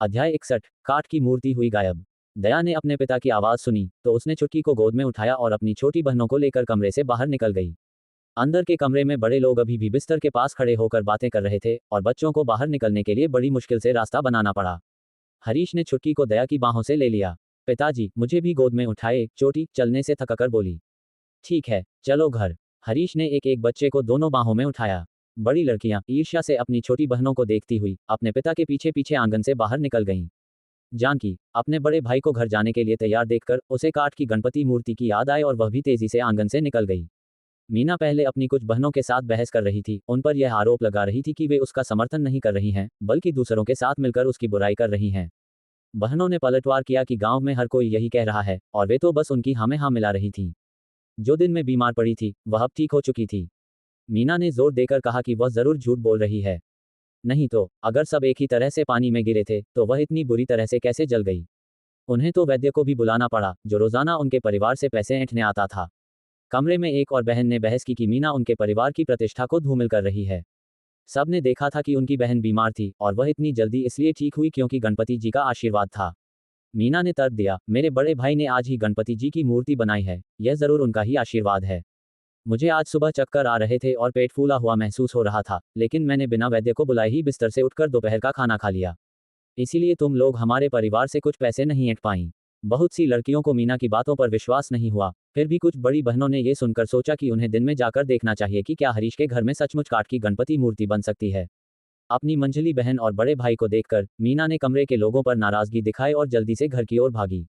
अध्याय 61 काठ की मूर्ति हुई गायब। दया ने अपने पिता की आवाज सुनी तो उसने चुटकी को गोद में उठाया और अपनी छोटी बहनों को लेकर कमरे से बाहर निकल गई। अंदर के कमरे में बड़े लोग अभी भी बिस्तर के पास खड़े होकर बातें कर रहे थे और बच्चों को बाहर निकलने के लिए बड़ी मुश्किल से रास्ता बनाना पड़ा। हरीश ने छुटकी को दया की बाहों से ले लिया। पिताजी मुझे भी गोद में उठाए, चोटी चलने से थककर बोली। ठीक है, चलो घर। हरीश ने एक एक बच्चे को दोनों बाहों में उठाया। बड़ी लड़कियां ईर्ष्या से अपनी छोटी बहनों को देखती हुई अपने पिता के पीछे पीछे आंगन से बाहर निकल गईं। जानकी अपने बड़े भाई को घर जाने के लिए तैयार देखकर उसे काठ की गणपति मूर्ति की याद आई और वह भी तेजी से आंगन से निकल गई। मीना पहले अपनी कुछ बहनों के साथ बहस कर रही थी, उन पर यह आरोप लगा रही थी कि वे उसका समर्थन नहीं कर रही हैं, बल्कि दूसरों के साथ मिलकर उसकी बुराई कर रही हैं। बहनों ने पलटवार किया कि गांव में हर कोई यही कह रहा है और वे तो बस उनकी हाँ में हाँ मिला रही थी। जो दिन में बीमार पड़ी थी वह अब ठीक हो चुकी थी। मीना ने जोर देकर कहा कि वह जरूर झूठ बोल रही है। नहीं तो अगर सब एक ही तरह से पानी में गिरे थे तो वह इतनी बुरी तरह से कैसे जल गई। उन्हें तो वैद्य को भी बुलाना पड़ा जो रोजाना उनके परिवार से पैसे ऐंठने आता था। कमरे में एक और बहन ने बहस की कि मीना उनके परिवार की प्रतिष्ठा को धूमिल कर रही है। सब ने देखा था कि उनकी बहन बीमार थी और वह इतनी जल्दी इसलिए ठीक हुई क्योंकि गणपति जी का आशीर्वाद था। मीना ने तर्क दिया, मेरे बड़े भाई ने आज ही गणपति जी की मूर्ति बनाई है, यह जरूर उनका ही आशीर्वाद है। मुझे आज सुबह चक्कर आ रहे थे और पेट फूला हुआ महसूस हो रहा था, लेकिन मैंने बिना वैद्य को बुलाए ही बिस्तर से उठकर दोपहर का खाना खा लिया। इसीलिए तुम लोग हमारे परिवार से कुछ पैसे नहीं ऐंठ पाई। बहुत सी लड़कियों को मीना की बातों पर विश्वास नहीं हुआ, फिर भी कुछ बड़ी बहनों ने यह सुनकर सोचा कि उन्हें दिन में जाकर देखना चाहिए कि क्या हरीश के घर में सचमुच काठ की गणपति मूर्ति बन सकती है। अपनी मंझली बहन और बड़े भाई को देखकर मीना ने कमरे के लोगों पर नाराजगी दिखाई और जल्दी से घर की ओर भागी।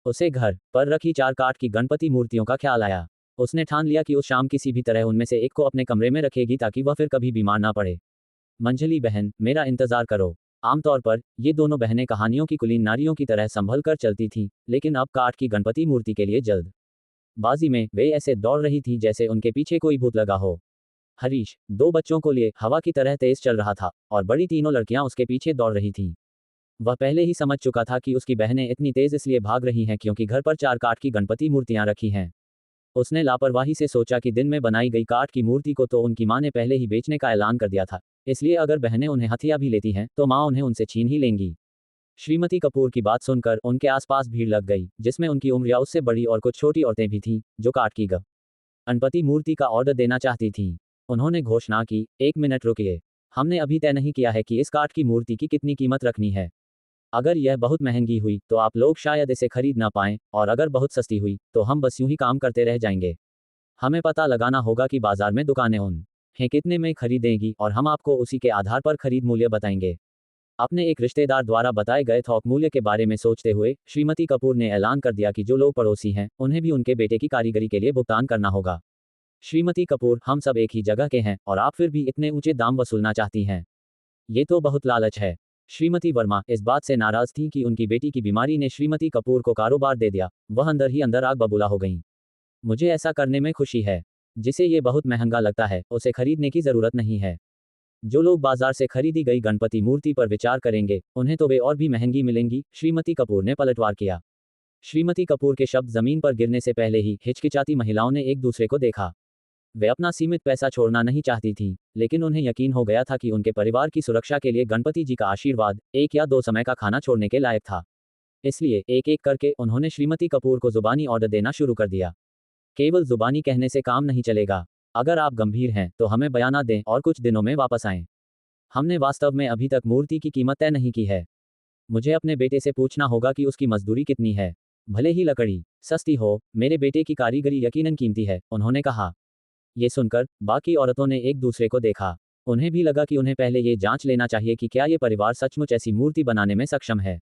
उसे घर पर रखी 4 काठ की गणपति मूर्तियों का ख्याल आया। उसने ठान लिया कि उस शाम किसी भी तरह उनमें से एक को अपने कमरे में रखेगी ताकि वह फिर कभी बीमार ना पड़े। मंझली बहन, मेरा इंतजार करो। आमतौर पर ये दोनों बहनें कहानियों की कुलीन नारियों की तरह संभल कर चलती थीं, लेकिन अब काठ की गणपति मूर्ति के लिए जल्द बाजी में वे ऐसे दौड़ रही थीं जैसे उनके पीछे कोई भूत लगा हो। हरीश 2 बच्चों को लिए हवा की तरह तेज चल रहा था और बड़ी तीनों लड़कियां उसके पीछे दौड़ रही थीं। वह पहले ही समझ चुका था कि उसकी बहनें इतनी तेज इसलिए भाग रही हैं क्योंकि घर पर 4 काठ की गणपति मूर्तियां रखी हैं। उसने लापरवाही से सोचा कि दिन में बनाई गई काठ की मूर्ति को तो उनकी मां ने पहले ही बेचने का ऐलान कर दिया था, इसलिए अगर बहनें उन्हें हथिया भी लेती हैं तो मां उन्हें उनसे छीन ही लेंगी। श्रीमती कपूर की बात सुनकर उनके आसपास भीड़ लग गई, जिसमें उनकी उम्र या उससे बड़ी और कुछ छोटी औरतें भी थीं जो काठ की गणपति मूर्ति का ऑर्डर देना चाहती थीं। उन्होंने घोषणा की, 1 मिनट रुकिए, हमने अभी तय नहीं किया है कि इस काठ की मूर्ति की कितनी कीमत रखनी है। अगर यह बहुत महंगी हुई तो आप लोग शायद इसे खरीद ना पाएं, और अगर बहुत सस्ती हुई तो हम बस यूं ही काम करते रह जाएंगे। हमें पता लगाना होगा कि बाजार में दुकानें उन्हें कितने में खरीदेंगी और हम आपको उसी के आधार पर खरीद मूल्य बताएंगे। अपने एक रिश्तेदार द्वारा बताए गए थोक मूल्य के बारे में सोचते हुए श्रीमती कपूर ने ऐलान कर दिया कि जो लोग पड़ोसी हैं उन्हें भी उनके बेटे की कारीगरी के लिए भुगतान करना होगा। श्रीमती कपूर, हम सब एक ही जगह के हैं और आप फिर भी इतने ऊंचे दाम वसूलना चाहती हैं। ये तो बहुत लालच है। श्रीमती वर्मा इस बात से नाराज थी कि उनकी बेटी की बीमारी ने श्रीमती कपूर को कारोबार दे दिया। वह अंदर ही अंदर आग बबूला हो गईं। मुझे ऐसा करने में खुशी है। जिसे ये बहुत महंगा लगता है उसे खरीदने की जरूरत नहीं है। जो लोग बाजार से खरीदी गई गणपति मूर्ति पर विचार करेंगे उन्हें तो वे और भी महंगी मिलेंगी। श्रीमती कपूर ने पलटवार किया। श्रीमती कपूर के शब्द जमीन पर गिरने से पहले ही हिचकिचाती महिलाओं ने एक दूसरे को देखा। वे अपना सीमित पैसा छोड़ना नहीं चाहती थीं, लेकिन उन्हें यकीन हो गया था कि उनके परिवार की सुरक्षा के लिए गणपति जी का आशीर्वाद 1 या 2 समय का खाना छोड़ने के लायक था। इसलिए एक एक करके उन्होंने श्रीमती कपूर को जुबानी ऑर्डर देना शुरू कर दिया। केवल जुबानी कहने से काम नहीं चलेगा। अगर आप गंभीर हैं तो हमें बयाना दें और कुछ दिनों में वापस आएं। हमने वास्तव में अभी तक मूर्ति की कीमत तय नहीं की है। मुझे अपने बेटे से पूछना होगा कि उसकी मजदूरी कितनी है। भले ही लकड़ी सस्ती हो, मेरे बेटे की कारीगरी यकीनन कीमती है, उन्होंने कहा। ये सुनकर बाकी औरतों ने एक दूसरे को देखा। उन्हें भी लगा कि उन्हें पहले ये जांच लेना चाहिए कि क्या ये परिवार सचमुच ऐसी मूर्ति बनाने में सक्षम है।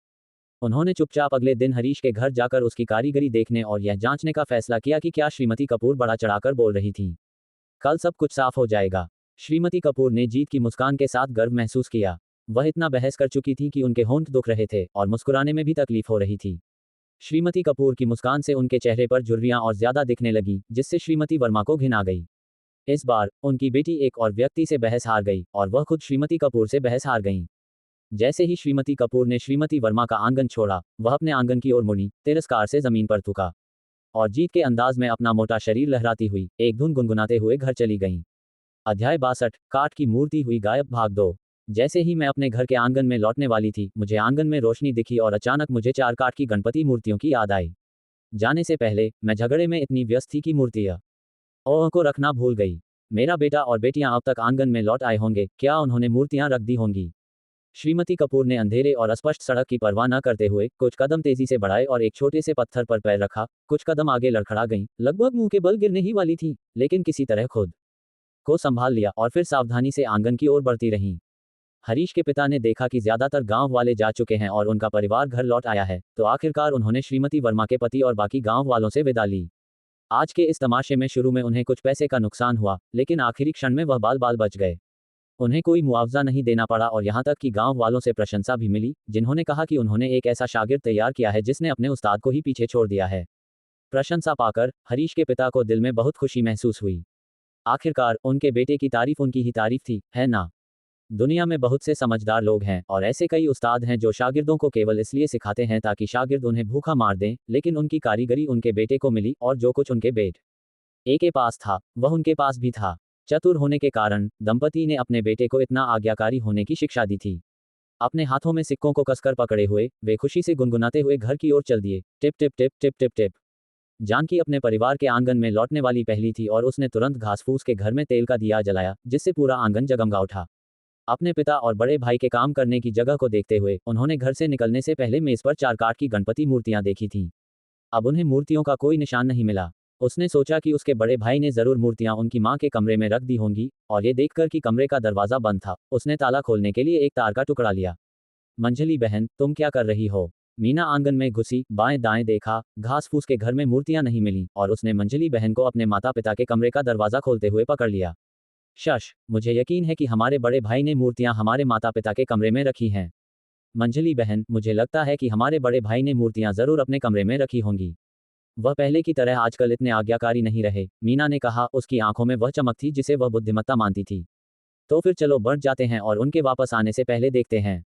उन्होंने चुपचाप अगले दिन हरीश के घर जाकर उसकी कारीगरी देखने और यह जांचने का फैसला किया कि क्या श्रीमती कपूर बढ़ा चढ़ाकर बोल रही थी। कल सब कुछ साफ हो जाएगा। श्रीमती कपूर ने जीत की मुस्कान के साथ गर्व महसूस किया। वह इतना बहस कर चुकी थी कि उनके होंठ दुख रहे थे और मुस्कुराने में भी तकलीफ हो रही थी। श्रीमती कपूर की मुस्कान से उनके चेहरे पर झुर्रियां और ज्यादा दिखने लगी, जिससे श्रीमती वर्मा को घिन आ गई। इस बार उनकी बेटी एक और व्यक्ति से बहस हार गई और वह खुद श्रीमती कपूर से बहस हार गईं। जैसे ही श्रीमती कपूर ने श्रीमती वर्मा का आंगन छोड़ा, वह अपने आंगन की ओर मुड़ी, तिरस्कार से जमीन पर थूका और जीत के अंदाज में अपना मोटा शरीर लहराती हुई एक धुन गुनगुनाते हुए घर चली गईं। अध्याय 62 काठ की मूर्ति हुई गायब भाग 2। जैसे ही मैं अपने घर के आंगन में लौटने वाली थी, मुझे आंगन में रोशनी दिखी और अचानक मुझे 4 काठ की गणपति मूर्तियों की याद आई। जाने से पहले मैं झगड़े में इतनी व्यस्त थी कि मूर्तियां ओह को रखना भूल गई। मेरा बेटा और बेटियां अब तक आंगन में लौट आए होंगे, क्या उन्होंने मूर्तियां रख दी होंगी? श्रीमती कपूर ने अंधेरे और अस्पष्ट सड़क की परवाह न करते हुए कुछ कदम तेजी से बढ़ाए और एक छोटे से पत्थर पर पैर रखा। कुछ कदम आगे लड़खड़ा गईं, लगभग मुंह के बल गिरने ही वाली थी, लेकिन किसी तरह खुद को संभाल लिया और फिर सावधानी से आंगन की ओर बढ़ती रहीं। हरीश के पिता ने देखा कि ज्यादातर गांव वाले जा चुके हैं और उनका परिवार घर लौट आया है, तो आखिरकार उन्होंने श्रीमती वर्मा के पति और बाकी गांव वालों से विदा ली। आज के इस तमाशे में शुरू में उन्हें कुछ पैसे का नुकसान हुआ, लेकिन आखिरी क्षण में वह बाल बाल बच गए। उन्हें कोई मुआवजा नहीं देना पड़ा और यहाँ तक कि गांव वालों से प्रशंसा भी मिली, जिन्होंने कहा कि उन्होंने एक ऐसा शागिर्द तैयार किया है जिसने अपने उस्ताद को ही पीछे छोड़ दिया है। प्रशंसा पाकर हरीश के पिता को दिल में बहुत खुशी महसूस हुई। आखिरकार उनके बेटे की तारीफ उनकी ही तारीफ थी, है ना? दुनिया में बहुत से समझदार लोग हैं और ऐसे कई उस्ताद हैं जो शागिर्दों को केवल इसलिए सिखाते हैं ताकि शागिर्द उन्हें भूखा मार दें, लेकिन उनकी कारीगरी उनके बेटे को मिली और जो कुछ उनके बेटे के पास था वह उनके पास भी था। चतुर होने के कारण दंपति ने अपने बेटे को इतना आज्ञाकारी होने की शिक्षा दी थी। अपने हाथों में सिक्कों को कसकर पकड़े हुए वे खुशी से गुनगुनाते हुए घर की ओर चल दिए। टिप टिप टिप टिप टिप टिप। जानकी अपने परिवार के आंगन में लौटने वाली पहली थी और उसने तुरंत घास फूस के घर में तेल का दिया जलाया, जिससे पूरा आंगन जगमगा उठा। अपने पिता और बड़े भाई के काम करने की जगह को देखते हुए उन्होंने घर से निकलने से पहले मेज पर 4 काठ की गणपति मूर्तियां देखी थीं। अब उन्हें मूर्तियों का कोई निशान नहीं मिला। उसने सोचा कि उसके बड़े भाई ने जरूर मूर्तियां उनकी मां के कमरे में रख दी होंगी, और ये देखकर कि कमरे का दरवाजा बंद था, उसने ताला खोलने के लिए एक तार का टुकड़ा लिया। मंझली बहन, तुम क्या कर रही हो? मीना आंगन में घुसी, बाएं दाएं देखा, घास फूस के घर में मूर्तियां नहीं मिली और उसने मंझली बहन को अपने माता पिता के कमरे का दरवाजा खोलते हुए पकड़ लिया। शश, मुझे यकीन है कि हमारे बड़े भाई ने मूर्तियां हमारे माता पिता के कमरे में रखी हैं। मंझली बहन, मुझे लगता है कि हमारे बड़े भाई ने मूर्तियां जरूर अपने कमरे में रखी होंगी। वह पहले की तरह आजकल इतने आज्ञाकारी नहीं रहे, मीना ने कहा। उसकी आंखों में वह चमक थी जिसे वह बुद्धिमत्ता मानती थी। तो फिर चलो बढ़ जाते हैं और उनके वापस आने से पहले देखते हैं।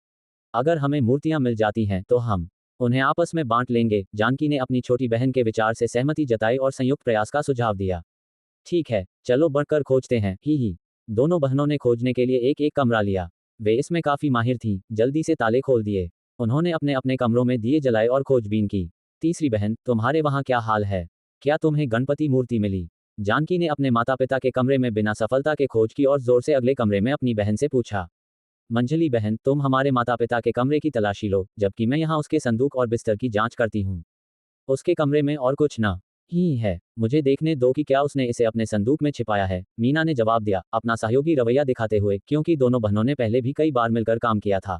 अगर हमें मूर्तियां मिल जाती हैं तो हम उन्हें आपस में बांट लेंगे। जानकी ने अपनी छोटी बहन के विचार से सहमति जताई और संयुक्त प्रयास का सुझाव दिया। ठीक है, चलो बढ़कर खोजते हैं। ही। दोनों बहनों ने खोजने के लिए एक एक कमरा लिया। वे इसमें काफी माहिर थीं, जल्दी से ताले खोल दिए। उन्होंने अपने अपने कमरों में दिए जलाए और खोजबीन की। तीसरी बहन, तुम्हारे वहां क्या हाल है? क्या तुम्हें गणपति मूर्ति मिली? जानकी ने अपने माता पिता के कमरे में बिना सफलता के खोज की और जोर से अगले कमरे में अपनी बहन से पूछा। मंझली बहन, तुम हमारे माता पिता के कमरे की तलाशी लो, जबकि मैं यहाँ उसके संदूक और बिस्तर की जांच करती हूँ। उसके कमरे में और कुछ न ही है, मुझे देखने दो कि क्या उसने इसे अपने संदूक में छिपाया है। मीना ने जवाब दिया, अपना सहयोगी रवैया दिखाते हुए, क्योंकि दोनों बहनों ने पहले भी कई बार मिलकर काम किया था।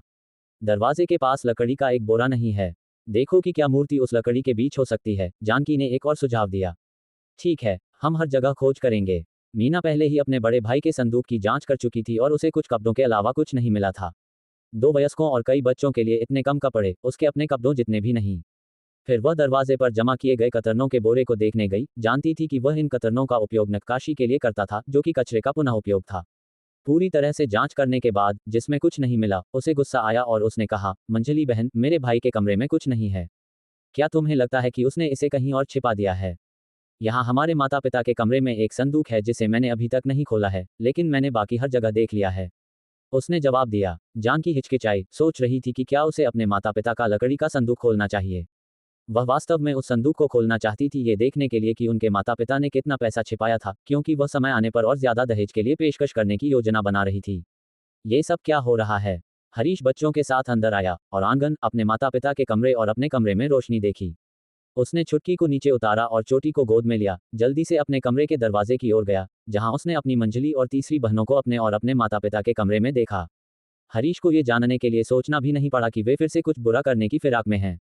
दरवाजे के पास लकड़ी का एक बोरा नहीं है। देखो कि क्या मूर्ति उस लकड़ी के बीच हो सकती है। जानकी ने एक और सुझाव दिया। ठीक है, हम हर जगह खोज करेंगे। मीना पहले ही अपने बड़े भाई के संदूक की जांच कर चुकी थी और उसे कुछ कपड़ों के अलावा कुछ नहीं मिला था। 2 वयस्कों और कई बच्चों के लिए इतने कम कपड़े, उसके अपने कपड़ों जितने भी नहीं। फिर वह दरवाजे पर जमा किए गए कतरनों के बोरे को देखने गई। जानती थी कि वह इन कतरनों का उपयोग नक्काशी के लिए करता था, जो कि कचरे का पुनः उपयोग था। पूरी तरह से जांच करने के बाद जिसमें कुछ नहीं मिला, उसे गुस्सा आया और उसने कहा, मंझली बहन, मेरे भाई के कमरे में कुछ नहीं है। क्या तुम्हें लगता है कि उसने इसे कहीं और छिपा दिया है? यहाँ हमारे माता पिता के कमरे में एक संदूक है जिसे मैंने अभी तक नहीं खोला है, लेकिन मैंने बाकी हर जगह देख लिया है। उसने जवाब दिया। जानकी हिचकिचाई, सोच रही थी कि क्या उसे अपने माता पिता का लकड़ी का संदूक खोलना चाहिए। वह वास्तव में उस संदूक को खोलना चाहती थी, ये देखने के लिए कि उनके माता पिता ने कितना पैसा छिपाया था, क्योंकि वह समय आने पर और ज्यादा दहेज के लिए पेशकश करने की योजना बना रही थी। ये सब क्या हो रहा है? हरीश बच्चों के साथ अंदर आया और आंगन, अपने माता पिता के कमरे और अपने कमरे में रोशनी देखी। उसने छुटकी को नीचे उतारा और चोटी को गोद में लिया। जल्दी से अपने कमरे के दरवाजे की ओर गया, जहां उसने अपनी मंझली और तीसरी बहनों को अपने और अपने माता पिता के कमरे में देखा। हरीश को ये जानने के लिए सोचना भी नहीं पड़ा कि वे फिर से कुछ बुरा करने की फिराक में हैं।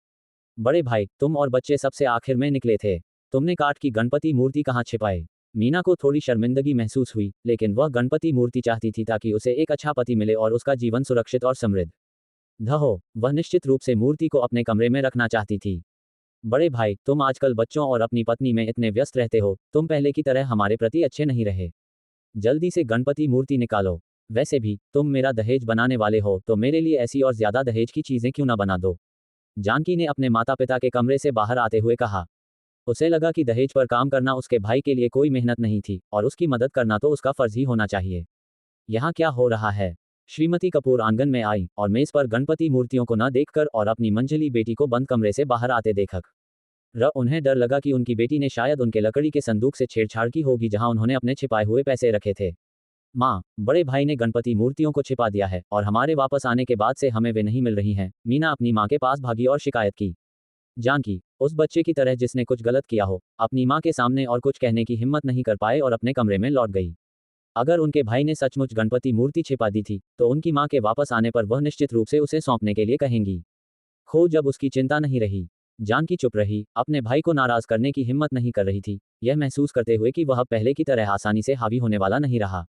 बड़े भाई, तुम और बच्चे सबसे आखिर में निकले थे। तुमने काठ की गणपति मूर्ति कहाँ छिपाई? मीना को थोड़ी शर्मिंदगी महसूस हुई, लेकिन वह गणपति मूर्ति चाहती थी ताकि उसे एक अच्छा पति मिले और उसका जीवन सुरक्षित और समृद्ध हो। वह निश्चित रूप से मूर्ति को अपने कमरे में रखना चाहती थी। बड़े भाई, तुम आजकल बच्चों और अपनी पत्नी में इतने व्यस्त रहते हो, तुम पहले की तरह हमारे प्रति अच्छे नहीं रहे। जल्दी से गणपति मूर्ति निकालो। वैसे भी तुम मेरा दहेज बनाने वाले हो, तो मेरे लिए ऐसी और ज्यादा दहेज की चीजें क्यों ना बना दो। जानकी ने अपने माता पिता के कमरे से बाहर आते हुए कहा। उसे लगा कि दहेज पर काम करना उसके भाई के लिए कोई मेहनत नहीं थी और उसकी मदद करना तो उसका फर्ज ही होना चाहिए। यहाँ क्या हो रहा है? श्रीमती कपूर आंगन में आई और मेज पर गणपति मूर्तियों को न देखकर और अपनी मंझली बेटी को बंद कमरे से बाहर आते देखकर उन्हें डर लगा कि उनकी बेटी ने शायद उनके लकड़ी के संदूक से छेड़छाड़ की होगी जहां उन्होंने अपने छिपाए हुए पैसे रखे थे। माँ, बड़े भाई ने गणपति मूर्तियों को छिपा दिया है और हमारे वापस आने के बाद से हमें वे नहीं मिल रही हैं। मीना अपनी माँ के पास भागी और शिकायत की। जानकी, उस बच्चे की तरह जिसने कुछ गलत किया हो, अपनी माँ के सामने और कुछ कहने की हिम्मत नहीं कर पाए और अपने कमरे में लौट गई। अगर उनके भाई ने सचमुच गणपति मूर्ति छिपा दी थी तो उनकी माँ के वापस आने पर वह निश्चित रूप से उसे सौंपने के लिए कहेंगी। खो जब उसकी चिंता नहीं रही। जानकी चुप रही, अपने भाई को नाराज करने की हिम्मत नहीं कर रही थी, यह महसूस करते हुए कि वह पहले की तरह आसानी से हावी होने वाला नहीं रहा।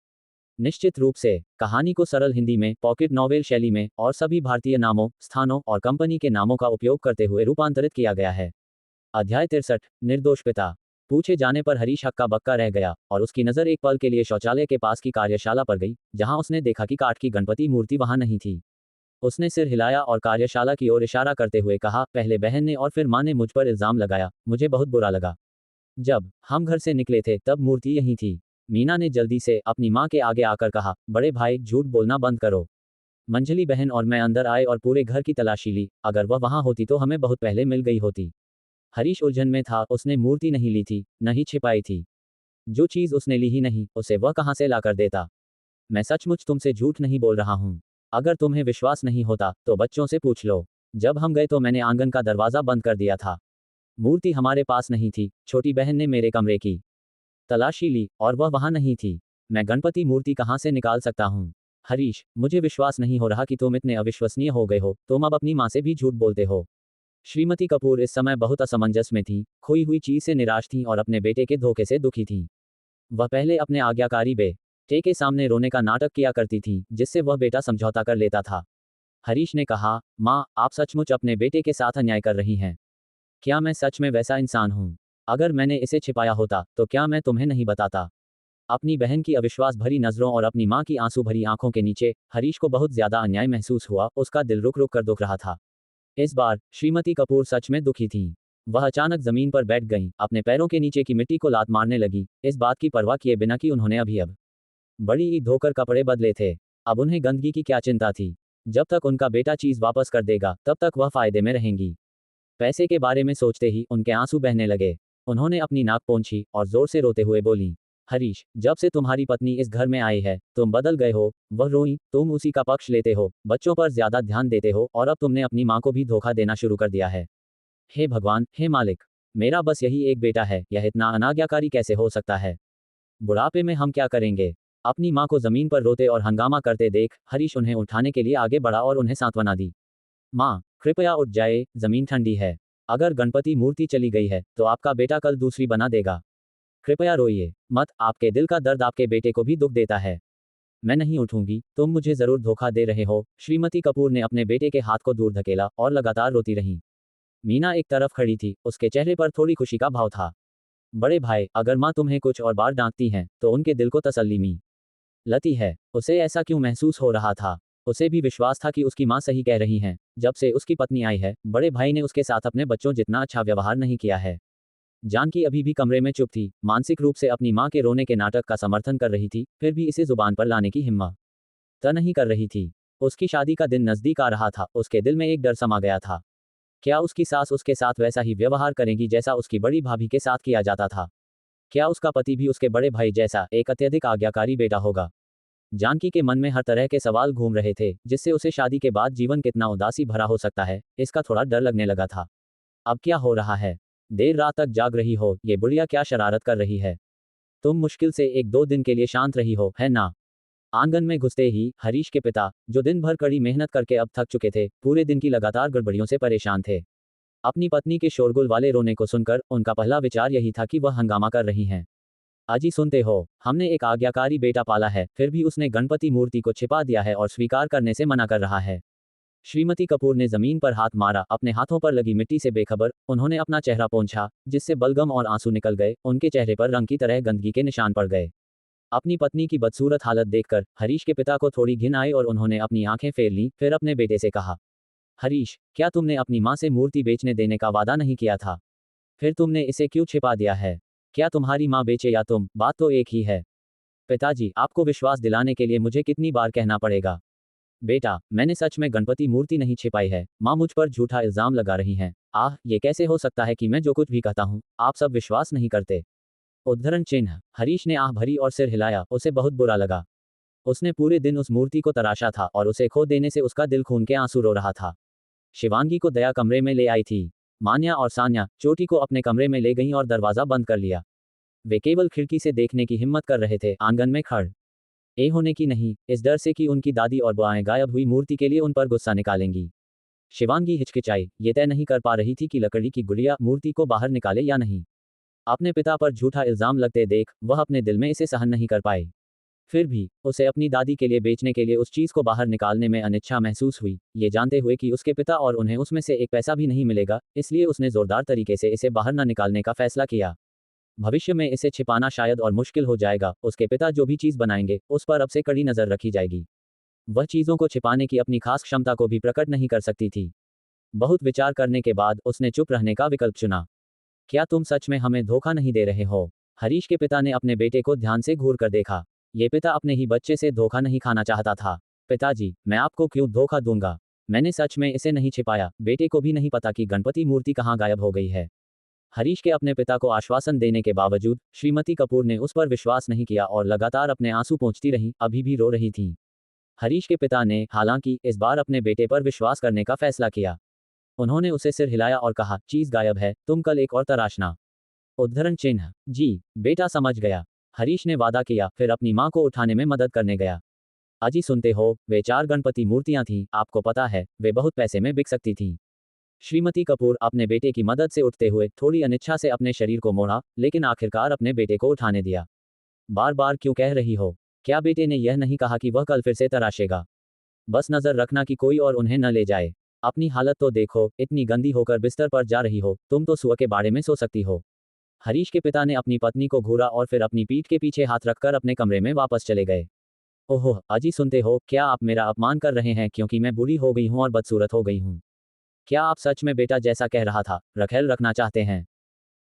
निश्चित रूप से कहानी को सरल हिंदी में, पॉकेट नॉवेल शैली में और सभी भारतीय नामों, स्थानों और कंपनी के नामों का उपयोग करते हुए रूपांतरित किया गया है। अध्याय 63, निर्दोष पिता। पूछे जाने पर हरीश हक्का बक्का रह गया और उसकी नज़र एक पल के लिए शौचालय के पास की कार्यशाला पर गई, जहां उसने देखा कि काठ की गणपति मूर्ति वहां नहीं थी। उसने सिर हिलाया और कार्यशाला की ओर इशारा करते हुए कहा, पहले बहन ने और फिर माँ ने मुझ पर इल्जाम लगाया, मुझे बहुत बुरा लगा। जब हम घर से निकले थे तब मूर्ति यहीं थी। मीना ने जल्दी से अपनी माँ के आगे आकर कहा, बड़े भाई झूठ बोलना बंद करो। मंझली बहन और मैं अंदर आए और पूरे घर की तलाशी ली, अगर वह वहां होती तो हमें बहुत पहले मिल गई होती। हरीश उलझन में था, उसने मूर्ति नहीं ली थी, न ही छिपाई थी। जो चीज उसने ली ही नहीं, उसे वह कहां से लाकर देता। मैं सचमुच तुमसे झूठ नहीं बोल रहा हूं। अगर तुम्हें विश्वास नहीं होता तो बच्चों से पूछ लो। जब हम गए तो मैंने आंगन का दरवाजा बंद कर दिया था। मूर्ति हमारे पास नहीं थी, छोटी बहन ने मेरे कमरे की तलाशी ली और वह वहां नहीं थी। मैं गणपति मूर्ति कहां से निकाल सकता हूं? हरीश, मुझे विश्वास नहीं हो रहा कि तुम इतने अविश्वसनीय हो गए हो, तुम अब अपनी माँ से भी झूठ बोलते हो। श्रीमती कपूर इस समय बहुत असमंजस में थी, खोई हुई चीज से निराश थी और अपने बेटे के धोखे से दुखी थी। वह पहले अपने आज्ञाकारी बेटे के सामने रोने का नाटक किया करती थी, जिससे वह बेटा समझौता कर लेता था। हरीश ने कहा, माँ, आप सचमुच अपने बेटे के साथ अन्याय कर रही हैं। क्या मैं सच में वैसा इंसान हूँ? अगर मैंने इसे छिपाया होता तो क्या मैं तुम्हें नहीं बताता? अपनी बहन की अविश्वास भरी नजरों और अपनी माँ की आंसू भरी आंखों के नीचे हरीश को बहुत ज्यादा अन्याय महसूस हुआ, उसका दिल रुक रुक कर दुख रहा था। इस बार श्रीमती कपूर सच में दुखी थीं। वह अचानक जमीन पर बैठ गईं, अपने पैरों के नीचे की मिट्टी को लात मारने लगी, इस बात की परवाह किए बिना कि उन्होंने अब बड़ी ईद धोकर कपड़े बदले थे। अब उन्हें गंदगी की क्या चिंता थी? जब तक उनका बेटा चीज वापस कर देगा तब तक वह फायदे में रहेंगी। पैसे के बारे में सोचते ही उनके आंसू बहने लगे। उन्होंने अपनी नाक पोंछी और जोर से रोते हुए बोली, हरीश, जब से तुम्हारी पत्नी इस घर में आई है तुम बदल गए हो। वह रोई, तुम उसी का पक्ष लेते हो, बच्चों पर ज्यादा ध्यान देते हो और अब तुमने अपनी माँ को भी धोखा देना शुरू कर दिया है। हे भगवान, हे मालिक, मेरा बस यही एक बेटा है, यह इतना अनाज्ञाकारी कैसे हो सकता है? बुढ़ापे में हम क्या करेंगे? अपनी माँ को जमीन पर रोते और हंगामा करते देख हरीश उन्हें उठाने के लिए आगे बढ़ा और उन्हें सांत्वना दी। माँ, कृपया उठ जाए, जमीन ठंडी है। अगर गणपति मूर्ति चली गई है तो आपका बेटा कल दूसरी बना देगा। कृपया रोइए मत, आपके दिल का दर्द आपके बेटे को भी दुख देता है। मैं नहीं उठूंगी, तुम मुझे जरूर धोखा दे रहे हो। श्रीमती कपूर ने अपने बेटे के हाथ को दूर धकेला और लगातार रोती रही। मीना एक तरफ खड़ी थी, उसके चेहरे पर थोड़ी खुशी का भाव था। बड़े भाई, अगर माँ तुम्हें कुछ और बार डांटती हैं तो उनके दिल को तसल्ली मिलती है। उसे ऐसा क्यों महसूस हो रहा था? उसे भी विश्वास था कि उसकी माँ सही कह रही हैं। जब से उसकी पत्नी आई है, बड़े भाई ने उसके साथ अपने बच्चों जितना अच्छा व्यवहार नहीं किया है। जानकी अभी भी कमरे में चुप थी, मानसिक रूप से अपनी माँ के रोने के नाटक का समर्थन कर रही थी, फिर भी इसे जुबान पर लाने की हिम्मत नहीं कर रही थी। उसकी शादी का दिन नजदीक आ रहा था, उसके दिल में एक डर समा गया था। क्या उसकी सास उसके साथ वैसा ही व्यवहार करेगी जैसा उसकी बड़ी भाभी के साथ किया जाता था? क्या उसका पति भी उसके बड़े भाई जैसा एक अत्यधिक आज्ञाकारी बेटा होगा? जानकी के मन में हर तरह के सवाल घूम रहे थे, जिससे उसे शादी के बाद जीवन कितना उदासी भरा हो सकता है, इसका थोड़ा डर लगने लगा था। अब क्या हो रहा है? देर रात तक जाग रही हो, ये बुढ़िया क्या शरारत कर रही है? तुम मुश्किल से 1-2 दिन के लिए शांत रही हो, है ना? आंगन में घुसते ही हरीश के पिता, जो दिन भर कड़ी मेहनत करके अब थक चुके थे, पूरे दिन की लगातार गड़बड़ियों से परेशान थे। अपनी पत्नी के शोरगुल वाले रोने को सुनकर उनका पहला विचार यही था कि वह हंगामा कर रही हैं। अजी सुनते हो, हमने एक आज्ञाकारी बेटा पाला है, फिर भी उसने गणपति मूर्ति को छिपा दिया है और स्वीकार करने से मना कर रहा है। श्रीमती कपूर ने जमीन पर हाथ मारा, अपने हाथों पर लगी मिट्टी से बेखबर। उन्होंने अपना चेहरा पोंछा, जिससे बलगम और आंसू निकल गए, उनके चेहरे पर रंग की तरह गंदगी के निशान पड़ गए। अपनी पत्नी की बदसूरत हालत देखकर हरीश के पिता को थोड़ी घिन आई और उन्होंने अपनी आंखें फेर लीं, फिर अपने बेटे से कहा, हरीश, क्या तुमने अपनी माँ से मूर्ति बेचने देने का वादा नहीं किया था? फिर तुमने इसे क्यों छिपा दिया है? क्या तुम्हारी माँ बेचे या तुम, बात तो एक ही है। पिताजी, आपको विश्वास दिलाने के लिए मुझे कितनी बार कहना पड़ेगा? बेटा, मैंने सच में गणपति मूर्ति नहीं छिपाई है। माँ मुझ पर झूठा इल्जाम लगा रही हैं। आह, ये कैसे हो सकता है कि मैं जो कुछ भी कहता हूँ, आप सब विश्वास नहीं करते। उद्धरण चिन्ह। हरीश ने आह भरी और सिर हिलाया। उसे बहुत बुरा लगा। उसने पूरे दिन उस मूर्ति को तराशा था और उसे खो देने से उसका दिल खून के आंसू रो रहा था। शिवांगी को दया कमरे में ले आई थी। मान्या और सान्या चोटी को अपने कमरे में ले गईं और दरवाजा बंद कर लिया। वे केवल खिड़की से देखने की हिम्मत कर रहे थे, आंगन में खड़ ए होने की नहीं, इस डर से कि उनकी दादी और बुआएं गायब हुई मूर्ति के लिए उन पर गुस्सा निकालेंगी। शिवांगी हिचकिचाई, ये तय नहीं कर पा रही थी कि लकड़ी की गुड़िया मूर्ति को बाहर निकाले या नहीं। अपने पिता पर झूठा इल्जाम लगते देख वह अपने दिल में इसे सहन नहीं कर पाई। फिर भी उसे अपनी दादी के लिए बेचने के लिए उस चीज को बाहर निकालने में अनिच्छा महसूस हुई, ये जानते हुए कि उसके पिता और उन्हें उसमें से एक पैसा भी नहीं मिलेगा, इसलिए उसने जोरदार तरीके से इसे बाहर न निकालने का फैसला किया। भविष्य में इसे छिपाना शायद और मुश्किल हो जाएगा, उसके पिता जो भी चीज बनाएंगे उस पर अब से कड़ी नजर रखी जाएगी। वह चीजों को छिपाने की अपनी खास क्षमता को भी प्रकट नहीं कर सकती थी। बहुत विचार करने के बाद उसने चुप रहने का विकल्प चुना। क्या तुम सच में हमें धोखा नहीं दे रहे हो? हरीश के पिता ने अपने बेटे को ध्यान से घूर कर देखा। ये पिता अपने ही बच्चे से धोखा नहीं खाना चाहता था। पिताजी, मैं आपको क्यों धोखा दूंगा? मैंने सच में इसे नहीं छिपाया। बेटे को भी नहीं पता कि गणपति मूर्ति कहाँ गायब हो गई है। हरीश के अपने पिता को आश्वासन देने के बावजूद श्रीमती कपूर ने उस पर विश्वास नहीं किया और लगातार अपने आंसू पोंछती रही, अभी भी रो रही थी। हरीश के पिता ने हालांकि इस बार अपने बेटे पर विश्वास करने का फैसला किया। उन्होंने उसे सिर हिलाया और कहा, चीज गायब है, तुम कल एक और तराशना। उद्धरण चिन्ह। जी, बेटा समझ गया। हरीश ने वादा किया, फिर अपनी मां को उठाने में मदद करने गया। अजी सुनते हो, वे 4 गणपति मूर्तियां थीं, आपको पता है, वे बहुत पैसे में बिक सकती थीं। श्रीमती कपूर अपने बेटे की मदद से उठते हुए थोड़ी अनिच्छा से अपने शरीर को मोड़ा, लेकिन आखिरकार अपने बेटे को उठाने दिया। बार बार क्यों कह रही हो? क्या बेटे ने यह नहीं कहा कि वह कल फिर से तराशेगा? बस नजर रखना कि कोई और उन्हें न ले जाए। अपनी हालत तो देखो, इतनी गंदी होकर बिस्तर पर जा रही हो, तुम तो सुअ के बाड़े में सो सकती हो। हरीश के पिता ने अपनी पत्नी को घूरा और फिर अपनी पीठ के पीछे हाथ रखकर अपने कमरे में वापस चले गए। ओहो, अजी सुनते हो, क्या आप मेरा अपमान कर रहे हैं क्योंकि मैं बूढ़ी हो गई हूं और बदसूरत हो गई हूं? क्या आप सच में बेटा जैसा कह रहा था रखेल रखना चाहते हैं?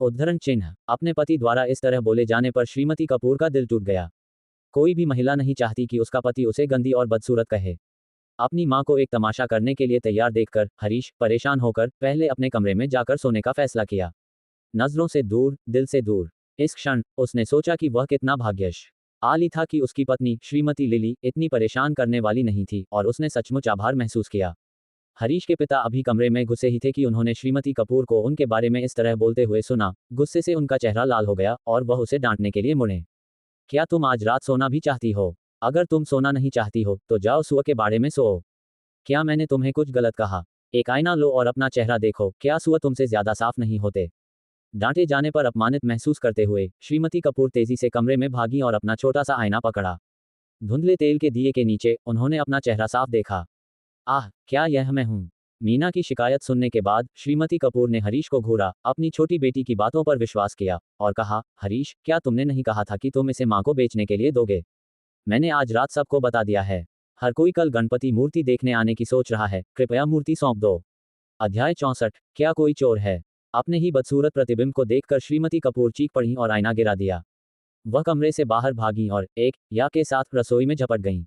उद्धरण चिन्ह। अपने पति द्वारा इस तरह बोले जाने पर श्रीमती कपूर का दिल टूट गया। कोई भी महिला नहीं चाहती कि उसका पति उसे गंदी और बदसूरत कहे। अपनी मां को एक तमाशा करने के लिए तैयार देखकर हरीश परेशान होकर पहले अपने कमरे में जाकर सोने का फैसला किया। नजरों से दूर, दिल से दूर। इस क्षण उसने सोचा कि वह कितना भाग्यशाली था कि उसकी पत्नी श्रीमती लिली इतनी परेशान करने वाली नहीं थी और उसने सचमुच आभार महसूस किया। हरीश के पिता अभी कमरे में घुसे ही थे कि उन्होंने श्रीमती कपूर को उनके बारे में इस तरह बोलते हुए सुना। गुस्से से उनका चेहरा लाल हो गया और वह उसे डांटने के लिए मुड़े। क्या तुम आज रात सोना भी चाहती हो? अगर तुम सोना नहीं चाहती हो तो जाओ सुअ के बाड़े में सो। क्या मैंने तुम्हें कुछ गलत कहा? एक आईना लो और अपना चेहरा देखो, क्या सुअ तुमसे ज्यादा साफ नहीं होते? डांटे जाने पर अपमानित महसूस करते हुए श्रीमती कपूर तेजी से कमरे में भागी और अपना छोटा सा आईना पकड़ा। धुंधले तेल के दिए के नीचे उन्होंने अपना चेहरा साफ देखा। आह, क्या यह मैं हूं? मीना की शिकायत सुनने के बाद श्रीमती कपूर ने हरीश को घूरा, अपनी छोटी बेटी की बातों पर विश्वास किया और कहा, हरीश, क्या तुमने नहीं कहा था कि तुम इसे मां को बेचने के लिए दोगे? मैंने आज रात सबको बता दिया है। हर कोई कल गणपति मूर्ति देखने आने की सोच रहा है, कृपया मूर्ति सौंप दो। अध्याय 64। क्या कोई चोर है? अपने ही बदसूरत प्रतिबिंब को देखकर श्रीमती कपूर चीख पड़ी और आईना गिरा दिया। वह कमरे से बाहर भागी और एक या के साथ रसोई में झपट गईं।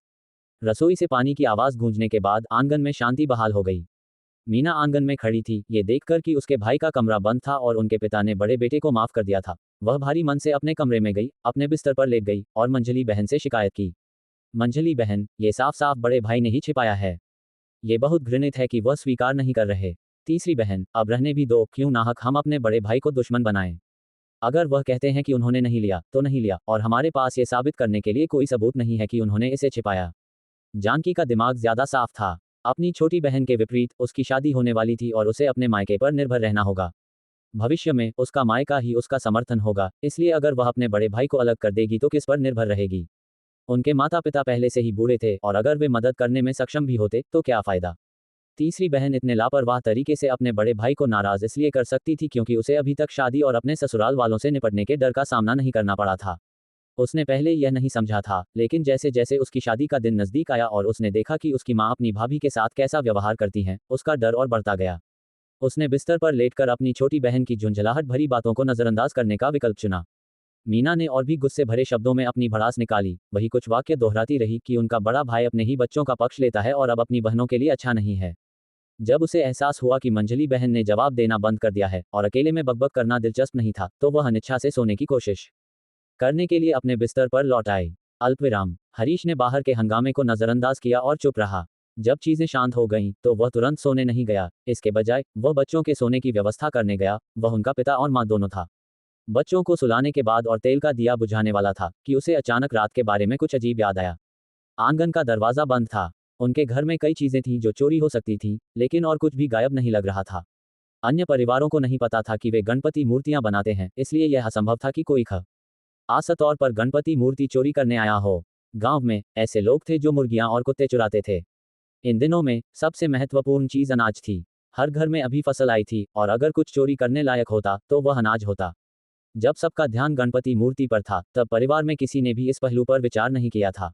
रसोई से पानी की आवाज गूंजने के बाद आंगन में शांति बहाल हो गई। मीना आंगन में खड़ी थी, ये देखकर कि उसके भाई का कमरा बंद था और उनके पिता ने बड़े बेटे को माफ कर दिया था। वह भारी मन से अपने कमरे में गई, अपने बिस्तर पर लेट गई और मंजली बहन से शिकायत की। मंजली बहन, ये साफ साफ बड़े भाई ने ही छिपाया है। ये बहुत घृणित है कि वह स्वीकार नहीं कर रहे। तीसरी बहन, अब रहने भी दो, क्यों नाहक हम अपने बड़े भाई को दुश्मन बनाएं? अगर वह कहते हैं कि उन्होंने नहीं लिया तो नहीं लिया और हमारे पास ये साबित करने के लिए कोई सबूत नहीं है कि उन्होंने इसे छिपाया। जानकी का दिमाग ज्यादा साफ था। अपनी छोटी बहन के विपरीत उसकी शादी होने वाली थी और उसे अपने मायके पर निर्भर रहना होगा। भविष्य में उसका मायका ही उसका समर्थन होगा, इसलिए अगर वह अपने बड़े भाई को अलग कर देगी तो किस पर निर्भर रहेगी? उनके माता पिता पहले से ही बूढ़े थे और अगर वे मदद करने में सक्षम भी होते तो क्या फायदा? तीसरी बहन इतने लापरवाह तरीके से अपने बड़े भाई को नाराज इसलिए कर सकती थी क्योंकि उसे अभी तक शादी और अपने ससुराल वालों से निपटने के डर का सामना नहीं करना पड़ा था। उसने पहले यह नहीं समझा था, लेकिन जैसे जैसे उसकी शादी का दिन नजदीक आया और उसने देखा कि उसकी माँ अपनी भाभी के साथ कैसा व्यवहार करती हैं, उसका डर और बढ़ता गया। उसने बिस्तर पर लेटकर अपनी छोटी बहन की झुंझलाहट भरी बातों को नजरअंदाज करने का विकल्प चुना। मीना ने और भी गुस्से भरे शब्दों में अपनी भड़ास निकाली, वही कुछ वाक्य दोहराती रही कि उनका बड़ा भाई अपने ही बच्चों का पक्ष लेता है और अब अपनी बहनों के लिए अच्छा नहीं है। जब उसे एहसास हुआ कि मंजली बहन ने जवाब देना बंद कर दिया है और अकेले में बकबक करना दिलचस्प नहीं था, तो वह अनिच्छा से सोने की कोशिश करने के लिए अपने बिस्तर पर लौट आई। अल्पविराम। हरीश ने बाहर के हंगामे को नजरअंदाज किया और चुप रहा। जब चीजें शांत हो गईं, तो वह तुरंत सोने नहीं गया। इसके बजाय वह बच्चों के सोने की व्यवस्था करने गया। वह उनका पिता और माँ दोनों था। बच्चों को सुलाने के बाद और तेल का दिया बुझाने वाला था कि उसे अचानक रात के बारे में कुछ अजीब याद आया। आंगन का दरवाजा बंद था। उनके घर में कई चीजें थीं जो चोरी हो सकती थीं, लेकिन और कुछ भी गायब नहीं लग रहा था। अन्य परिवारों को नहीं पता था कि वे गणपति मूर्तियां बनाते हैं, इसलिए यह असंभव था कि कोई खास तौर पर गणपति मूर्ति चोरी करने आया हो। गांव में ऐसे लोग थे जो मुर्गियां और कुत्ते चुराते थे। इन दिनों में सबसे महत्वपूर्ण चीज अनाज थी। हर घर में अभी फसल आई थी और अगर कुछ चोरी करने लायक होता तो वह अनाज होता। जब सबका ध्यान गणपति मूर्ति पर था, तब परिवार में किसी ने भी इस पहलू पर विचार नहीं किया था।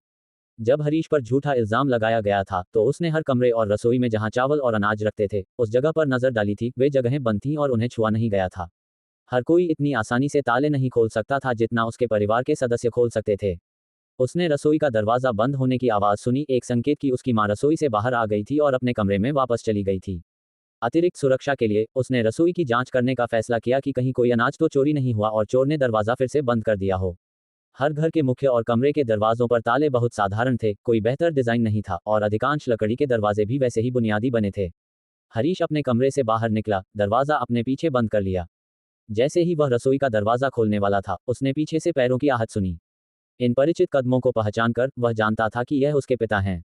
जब हरीश पर झूठा इल्जाम लगाया गया था, तो उसने हर कमरे और रसोई में जहां चावल और अनाज रखते थे, उस जगह पर नजर डाली थी। वे जगहें बंद थीं और उन्हें छुआ नहीं गया था। हर कोई इतनी आसानी से ताले नहीं खोल सकता था जितना उसके परिवार के सदस्य खोल सकते थे। उसने रसोई का दरवाजा बंद होने की आवाज सुनी, एक संकेत कि उसकी मां रसोई से बाहर आ गई थी और अपने कमरे में वापस चली गई थी। अतिरिक्त सुरक्षा के लिए उसने रसोई की जांच करने का फैसला किया कि कहीं कोई अनाज तो चोरी नहीं हुआ और चोर ने दरवाजा फिर से बंद कर दिया हो। हर घर के मुख्य और कमरे के दरवाजों पर ताले बहुत साधारण थे, कोई बेहतर डिजाइन नहीं था और अधिकांश लकड़ी के दरवाजे भी वैसे ही बुनियादी बने थे। हरीश अपने कमरे से बाहर निकला, दरवाजा अपने पीछे बंद कर लिया। जैसे ही वह रसोई का दरवाजा खोलने वाला था, उसने पीछे से पैरों की आहट सुनी। इन परिचित कदमों को पहचानकर वह जानता था कि यह उसके पिता हैं।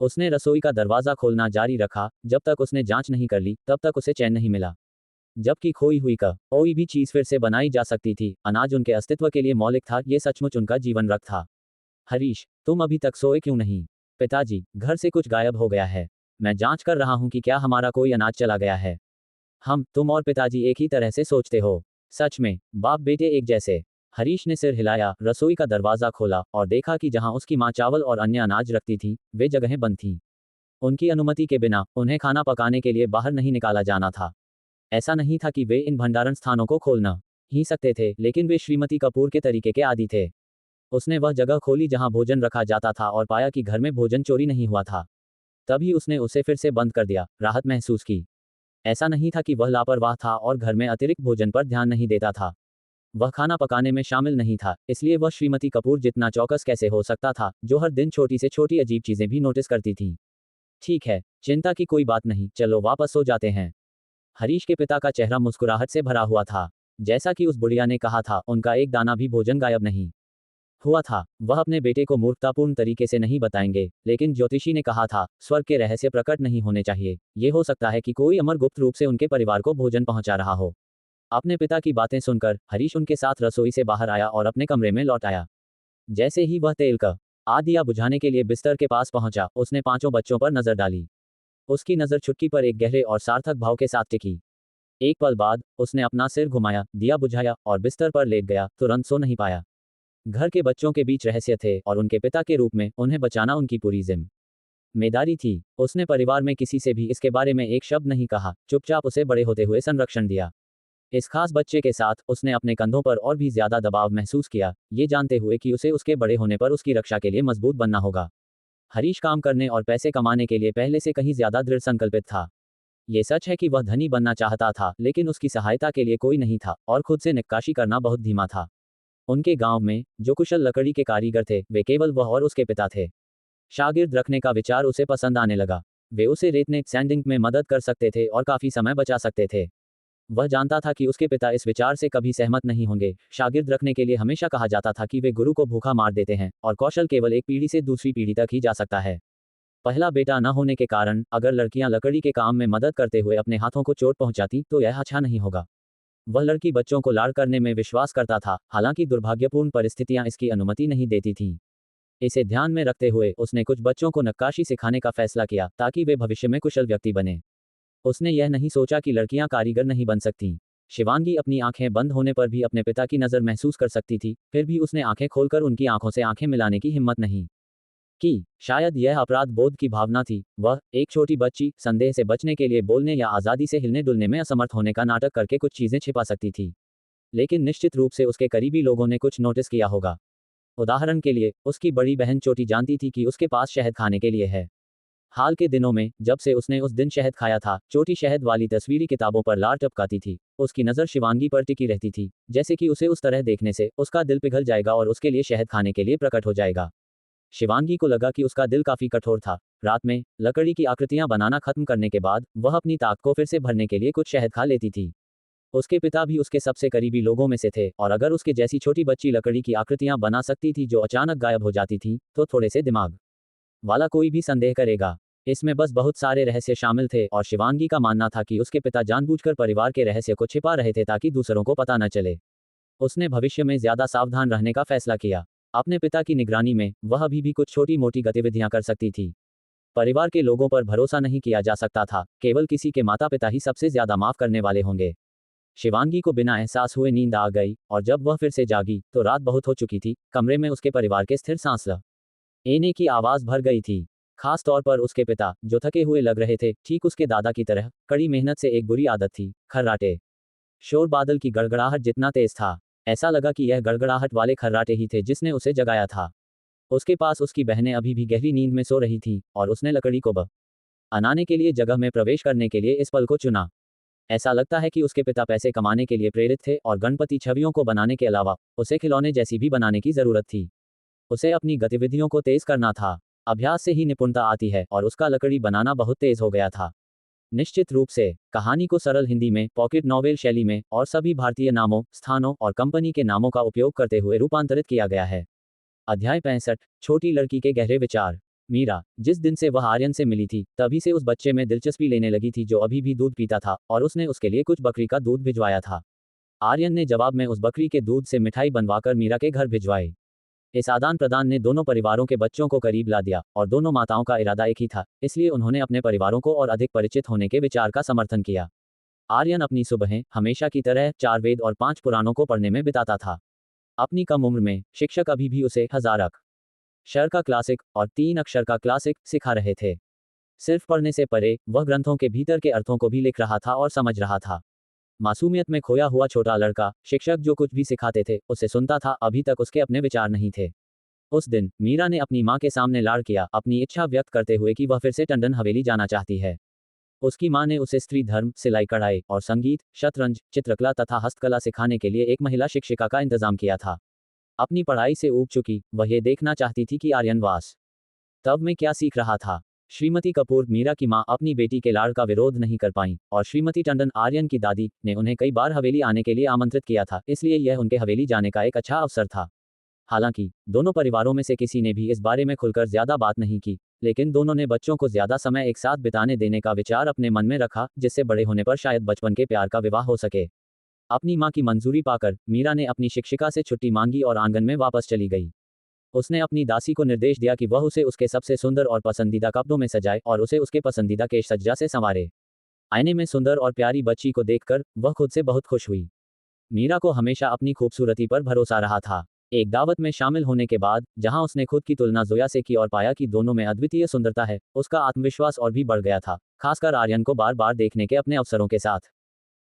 उसने रसोई का दरवाजा खोलना जारी रखा। जब तक उसने जांच नहीं कर ली, तब तक उसे चैन नहीं मिला। जबकि खोई हुई कोई भी चीज फिर से बनाई जा सकती थी। अनाज उनके अस्तित्व के लिए मौलिक था। ये सचमुच उनका जीवन रख था। हरीश, तुम अभी तक सोए क्यों नहीं? पिताजी, घर से कुछ गायब हो गया है। मैं जांच कर रहा हूं कि क्या हमारा कोई अनाज चला गया है। तुम और पिताजी एक ही तरह से सोचते हो। सच में, बाप बेटे एक जैसे। हरीश ने सिर हिलाया, रसोई का दरवाजा खोला और देखा कि जहां उसकी मां चावल और अन्य अनाज रखती थी, वे जगहें बंद थीं। उनकी अनुमति के बिना उन्हें खाना पकाने के लिए बाहर नहीं निकाला जाना था। ऐसा नहीं था कि वे इन भंडारण स्थानों को खोल न ही सकते थे, लेकिन वे श्रीमती कपूर के तरीके के आदी थे। उसने वह जगह खोली जहां भोजन रखा जाता था और पाया कि घर में भोजन चोरी नहीं हुआ था। तभी उसने उसे फिर से बंद कर दिया, राहत महसूस की। ऐसा नहीं था कि वह लापरवाह था और घर में अतिरिक्त भोजन पर ध्यान नहीं देता था। वह खाना पकाने में शामिल नहीं था, इसलिए वह श्रीमती कपूर जितना चौकस कैसे हो सकता था, जो हर दिन छोटी से छोटी अजीब चीजें भी नोटिस करती थी। ठीक है, चिंता की कोई बात नहीं, चलो वापस सो जाते हैं। हरीश के पिता का चेहरा मुस्कुराहट से भरा हुआ था। जैसा कि उस बुढ़िया ने कहा था, उनका एक दाना भी भोजन गायब नहीं हुआ था। वह अपने बेटे को मूर्खतापूर्ण तरीके से नहीं बताएंगे, लेकिन ज्योतिषी ने कहा था, स्वर्ग के रहस्य प्रकट नहीं होने चाहिए। ये हो सकता है कि कोई अमर गुप्त रूप से उनके परिवार को भोजन पहुंचा रहा हो। अपने पिता की बातें सुनकर हरीश उनके साथ रसोई से बाहर आया और अपने कमरे में लौट आया। जैसे ही वह तेल का दिया बुझाने के लिए बिस्तर के पास पहुंचा, उसने पांचों बच्चों पर नजर डाली। उसकी नजर चुटकी पर एक गहरे और सार्थक भाव के साथ टिकी। एक पल बाद उसने अपना सिर घुमाया, दिया बुझाया और बिस्तर पर लेट गया। तुरंत सो नहीं पाया। घर के बच्चों के बीच रहस्य थे और उनके पिता के रूप में उन्हें बचाना उनकी पूरी जिम्मेदारी थी। उसने परिवार में किसी से भी इसके बारे में एक शब्द नहीं कहा, चुपचाप उसे बड़े होते हुए संरक्षण दिया। इस खास बच्चे के साथ उसने अपने कंधों पर और भी ज्यादा दबाव महसूस किया, ये जानते हुए कि उसे उसके बड़े होने पर उसकी रक्षा के लिए मजबूत बनना होगा। हरीश काम करने और पैसे कमाने के लिए पहले से कहीं ज्यादा दृढ़ संकल्पित था। ये सच है कि वह धनी बनना चाहता था, लेकिन उसकी सहायता के लिए कोई नहीं था और खुद से नक्काशी करना बहुत धीमा था। उनके गांव में जो कुशल लकड़ी के कारीगर थे, वे केवल वह और उसके पिता थे। शागिर्द रखने का विचार उसे पसंद आने लगा। वे उसे रेतने सैंडिंग में मदद कर सकते थे और काफी समय बचा सकते थे। वह जानता था कि उसके पिता इस विचार से कभी सहमत नहीं होंगे। शागिर्द रखने के लिए हमेशा कहा जाता था कि वे गुरु को भूखा मार देते हैं और कौशल केवल एक पीढ़ी से दूसरी पीढ़ी तक ही जा सकता है। पहला बेटा न होने के कारण अगर लड़कियां लकड़ी के काम में मदद करते हुए अपने हाथों को चोट पहुंचाती, तो यह अच्छा नहीं होगा। वह लड़की बच्चों को लाड़ करने में विश्वास करता था, हालांकि दुर्भाग्यपूर्ण परिस्थितियां इसकी अनुमति नहीं देती थीं। इसे ध्यान में रखते हुए उसने कुछ बच्चों को नक्काशी सिखाने का फैसला किया, ताकि वे भविष्य में कुशल व्यक्ति बने। उसने यह नहीं सोचा कि लड़कियां कारीगर नहीं बन सकती। शिवांगी अपनी आंखें बंद होने पर भी अपने पिता की नज़र महसूस कर सकती थी, फिर भी उसने आंखें खोलकर उनकी आंखों से आंखें मिलाने की हिम्मत नहीं की। शायद यह अपराध बोध की भावना थी। वह, एक छोटी बच्ची, संदेह से बचने के लिए बोलने या आज़ादी से हिलने डुलने में असमर्थ होने का नाटक करके कुछ चीज़ें छिपा सकती थी। लेकिन निश्चित रूप से उसके करीबी लोगों ने कुछ नोटिस किया होगा। उदाहरण के लिए, उसकी बड़ी बहन चोटी जानती थी कि उसके पास शहद खाने के लिए है। हाल के दिनों में जब से उसने उस दिन शहद खाया था, चोटी शहद वाली तस्वीरी किताबों पर लार टपकाती थी। उसकी नज़र शिवांगी पर टिकी रहती थी, जैसे कि उसे उस तरह देखने से उसका दिल पिघल जाएगा और उसके लिए शहद खाने के लिए प्रकट हो जाएगा। शिवांगी को लगा कि उसका दिल काफी कठोर था। रात में लकड़ी की आकृतियां बनाना खत्म करने के बाद वह अपनी ताक को फिर से भरने के लिए कुछ शहद खा लेती थी। उसके पिता भी उसके सबसे करीबी लोगों में से थे, और अगर उसके जैसी छोटी बच्ची लकड़ी की आकृतियां बना सकती थी जो अचानक गायब हो जाती थी, तो थोड़े से दिमाग वाला कोई भी संदेह करेगा। इसमें बस बहुत सारे रहस्य शामिल थे, और शिवांगी का मानना था कि उसके पिता जानबूझकर परिवार के रहस्य को छिपा रहे थे ताकि दूसरों को पता न चले। उसने भविष्य में ज्यादा सावधान रहने का फैसला किया। अपने पिता की निगरानी में वह अभी भी कुछ छोटी मोटी गतिविधियां कर सकती थी। परिवार के लोगों पर भरोसा नहीं किया जा सकता था, केवल किसी के माता पिता ही सबसे ज्यादा माफ करने वाले होंगे। शिवांगी को बिना एहसास हुए नींद आ गई, और जब वह फिर से जागी तो रात बहुत हो चुकी थी। कमरे में उसके परिवार के स्थिर सांस लेने की आवाज भर गई थी। खास तौर पर उसके पिता, जो थके हुए लग रहे थे, ठीक उसके दादा की तरह। कड़ी मेहनत से एक बुरी आदत थी, खर्राटे। शोर बादल की गड़गड़ाहट जितना तेज था, ऐसा लगा कि यह गड़गड़ाहट वाले खर्राटे ही थे जिसने उसे जगाया था। उसके पास उसकी बहनें अभी भी गहरी नींद में सो रही थीं, और उसने लकड़ी को बनाने के लिए जगह में प्रवेश करने के लिए इस पल को चुना। ऐसा लगता है कि उसके पिता पैसे कमाने के लिए प्रेरित थे, और गणपति छवियों को बनाने के अलावा उसे खिलौने जैसी भी बनाने की जरूरत थी। उसे अपनी गतिविधियों को तेज करना था। अभ्यास से ही निपुणता आती है, और उसका लकड़ी बनाना बहुत तेज हो गया था। निश्चित रूप से कहानी को सरल हिंदी में, पॉकेट नॉवेल शैली में, और सभी भारतीय नामों, स्थानों और कंपनी के नामों का उपयोग करते हुए रूपांतरित किया गया है। अध्याय 65। छोटी लड़की के गहरे विचार। मीरा, जिस दिन से वह आर्यन से मिली थी, तभी से उस बच्चे में दिलचस्पी लेने लगी थी जो अभी भी दूध पीता था, और उसने उसके लिए कुछ बकरी का दूध भिजवाया था। आर्यन ने जवाब में उस बकरी के दूध से मिठाई बनवाकर मीरा के घर भिजवाई। इस आदान प्रदान ने दोनों परिवारों के बच्चों को करीब ला दिया, और दोनों माताओं का इरादा एक ही था, इसलिए उन्होंने अपने परिवारों को और अधिक परिचित होने के विचार का समर्थन किया। आर्यन अपनी सुबहें हमेशा की तरह 4 वेद और 5 पुराणों को पढ़ने में बिताता था। अपनी कम उम्र में शिक्षक अभी भी उसे 1000 अक्षर का क्लासिक और 3 अक्षर का क्लासिक सिखा रहे थे। सिर्फ पढ़ने से परे, वह ग्रंथों के भीतर के अर्थों को भी लिख रहा था और समझ रहा था। मासूमियत में खोया हुआ छोटा लड़का, शिक्षक जो कुछ भी सिखाते थे उसे सुनता था। अभी तक उसके अपने विचार नहीं थे। उस दिन मीरा ने अपनी मां के सामने लाड़ किया, अपनी इच्छा व्यक्त करते हुए कि वह फिर से टंडन हवेली जाना चाहती है। उसकी मां ने उसे स्त्री धर्म, सिलाई कढ़ाई और संगीत, शतरंज, चित्रकला तथा हस्तकला सिखाने के लिए एक महिला शिक्षिका का इंतजाम किया था। अपनी पढ़ाई से ऊब चुकी, वह ये देखना चाहती थी कि आर्यन तब में क्या सीख रहा था। श्रीमती कपूर, मीरा की मां, अपनी बेटी के लाड़ का विरोध नहीं कर पाईं, और श्रीमती टंडन, आर्यन की दादी, ने उन्हें कई बार हवेली आने के लिए आमंत्रित किया था, इसलिए यह उनके हवेली जाने का एक अच्छा अवसर था। हालांकि दोनों परिवारों में से किसी ने भी इस बारे में खुलकर ज्यादा बात नहीं की, लेकिन दोनों ने बच्चों को ज्यादा समय एक साथ बिताने देने का विचार अपने मन में रखा, जिससे बड़े होने पर शायद बचपन के प्यार का विवाह हो सके। अपनी मां की मंजूरी पाकर मीरा ने अपनी शिक्षिका से छुट्टी मांगी और आंगन में वापस चली गई। उसने अपनी दासी को निर्देश दिया कि वह उसे उसके सबसे सुंदर और पसंदीदा कपड़ों में सजाए और उसे उसके पसंदीदा केश सज्जा से संवारे। आईने में सुंदर और प्यारी बच्ची को देखकर वह खुद से बहुत खुश हुई। मीरा को हमेशा अपनी खूबसूरती पर भरोसा रहा था। एक दावत में शामिल होने के बाद, जहां उसने खुद की तुलना जोया से की और पाया कि दोनों में अद्वितीय सुंदरता है, उसका आत्मविश्वास और भी बढ़ गया था, खासकर आर्यन को बार बार देखने के अपने अवसरों के साथ।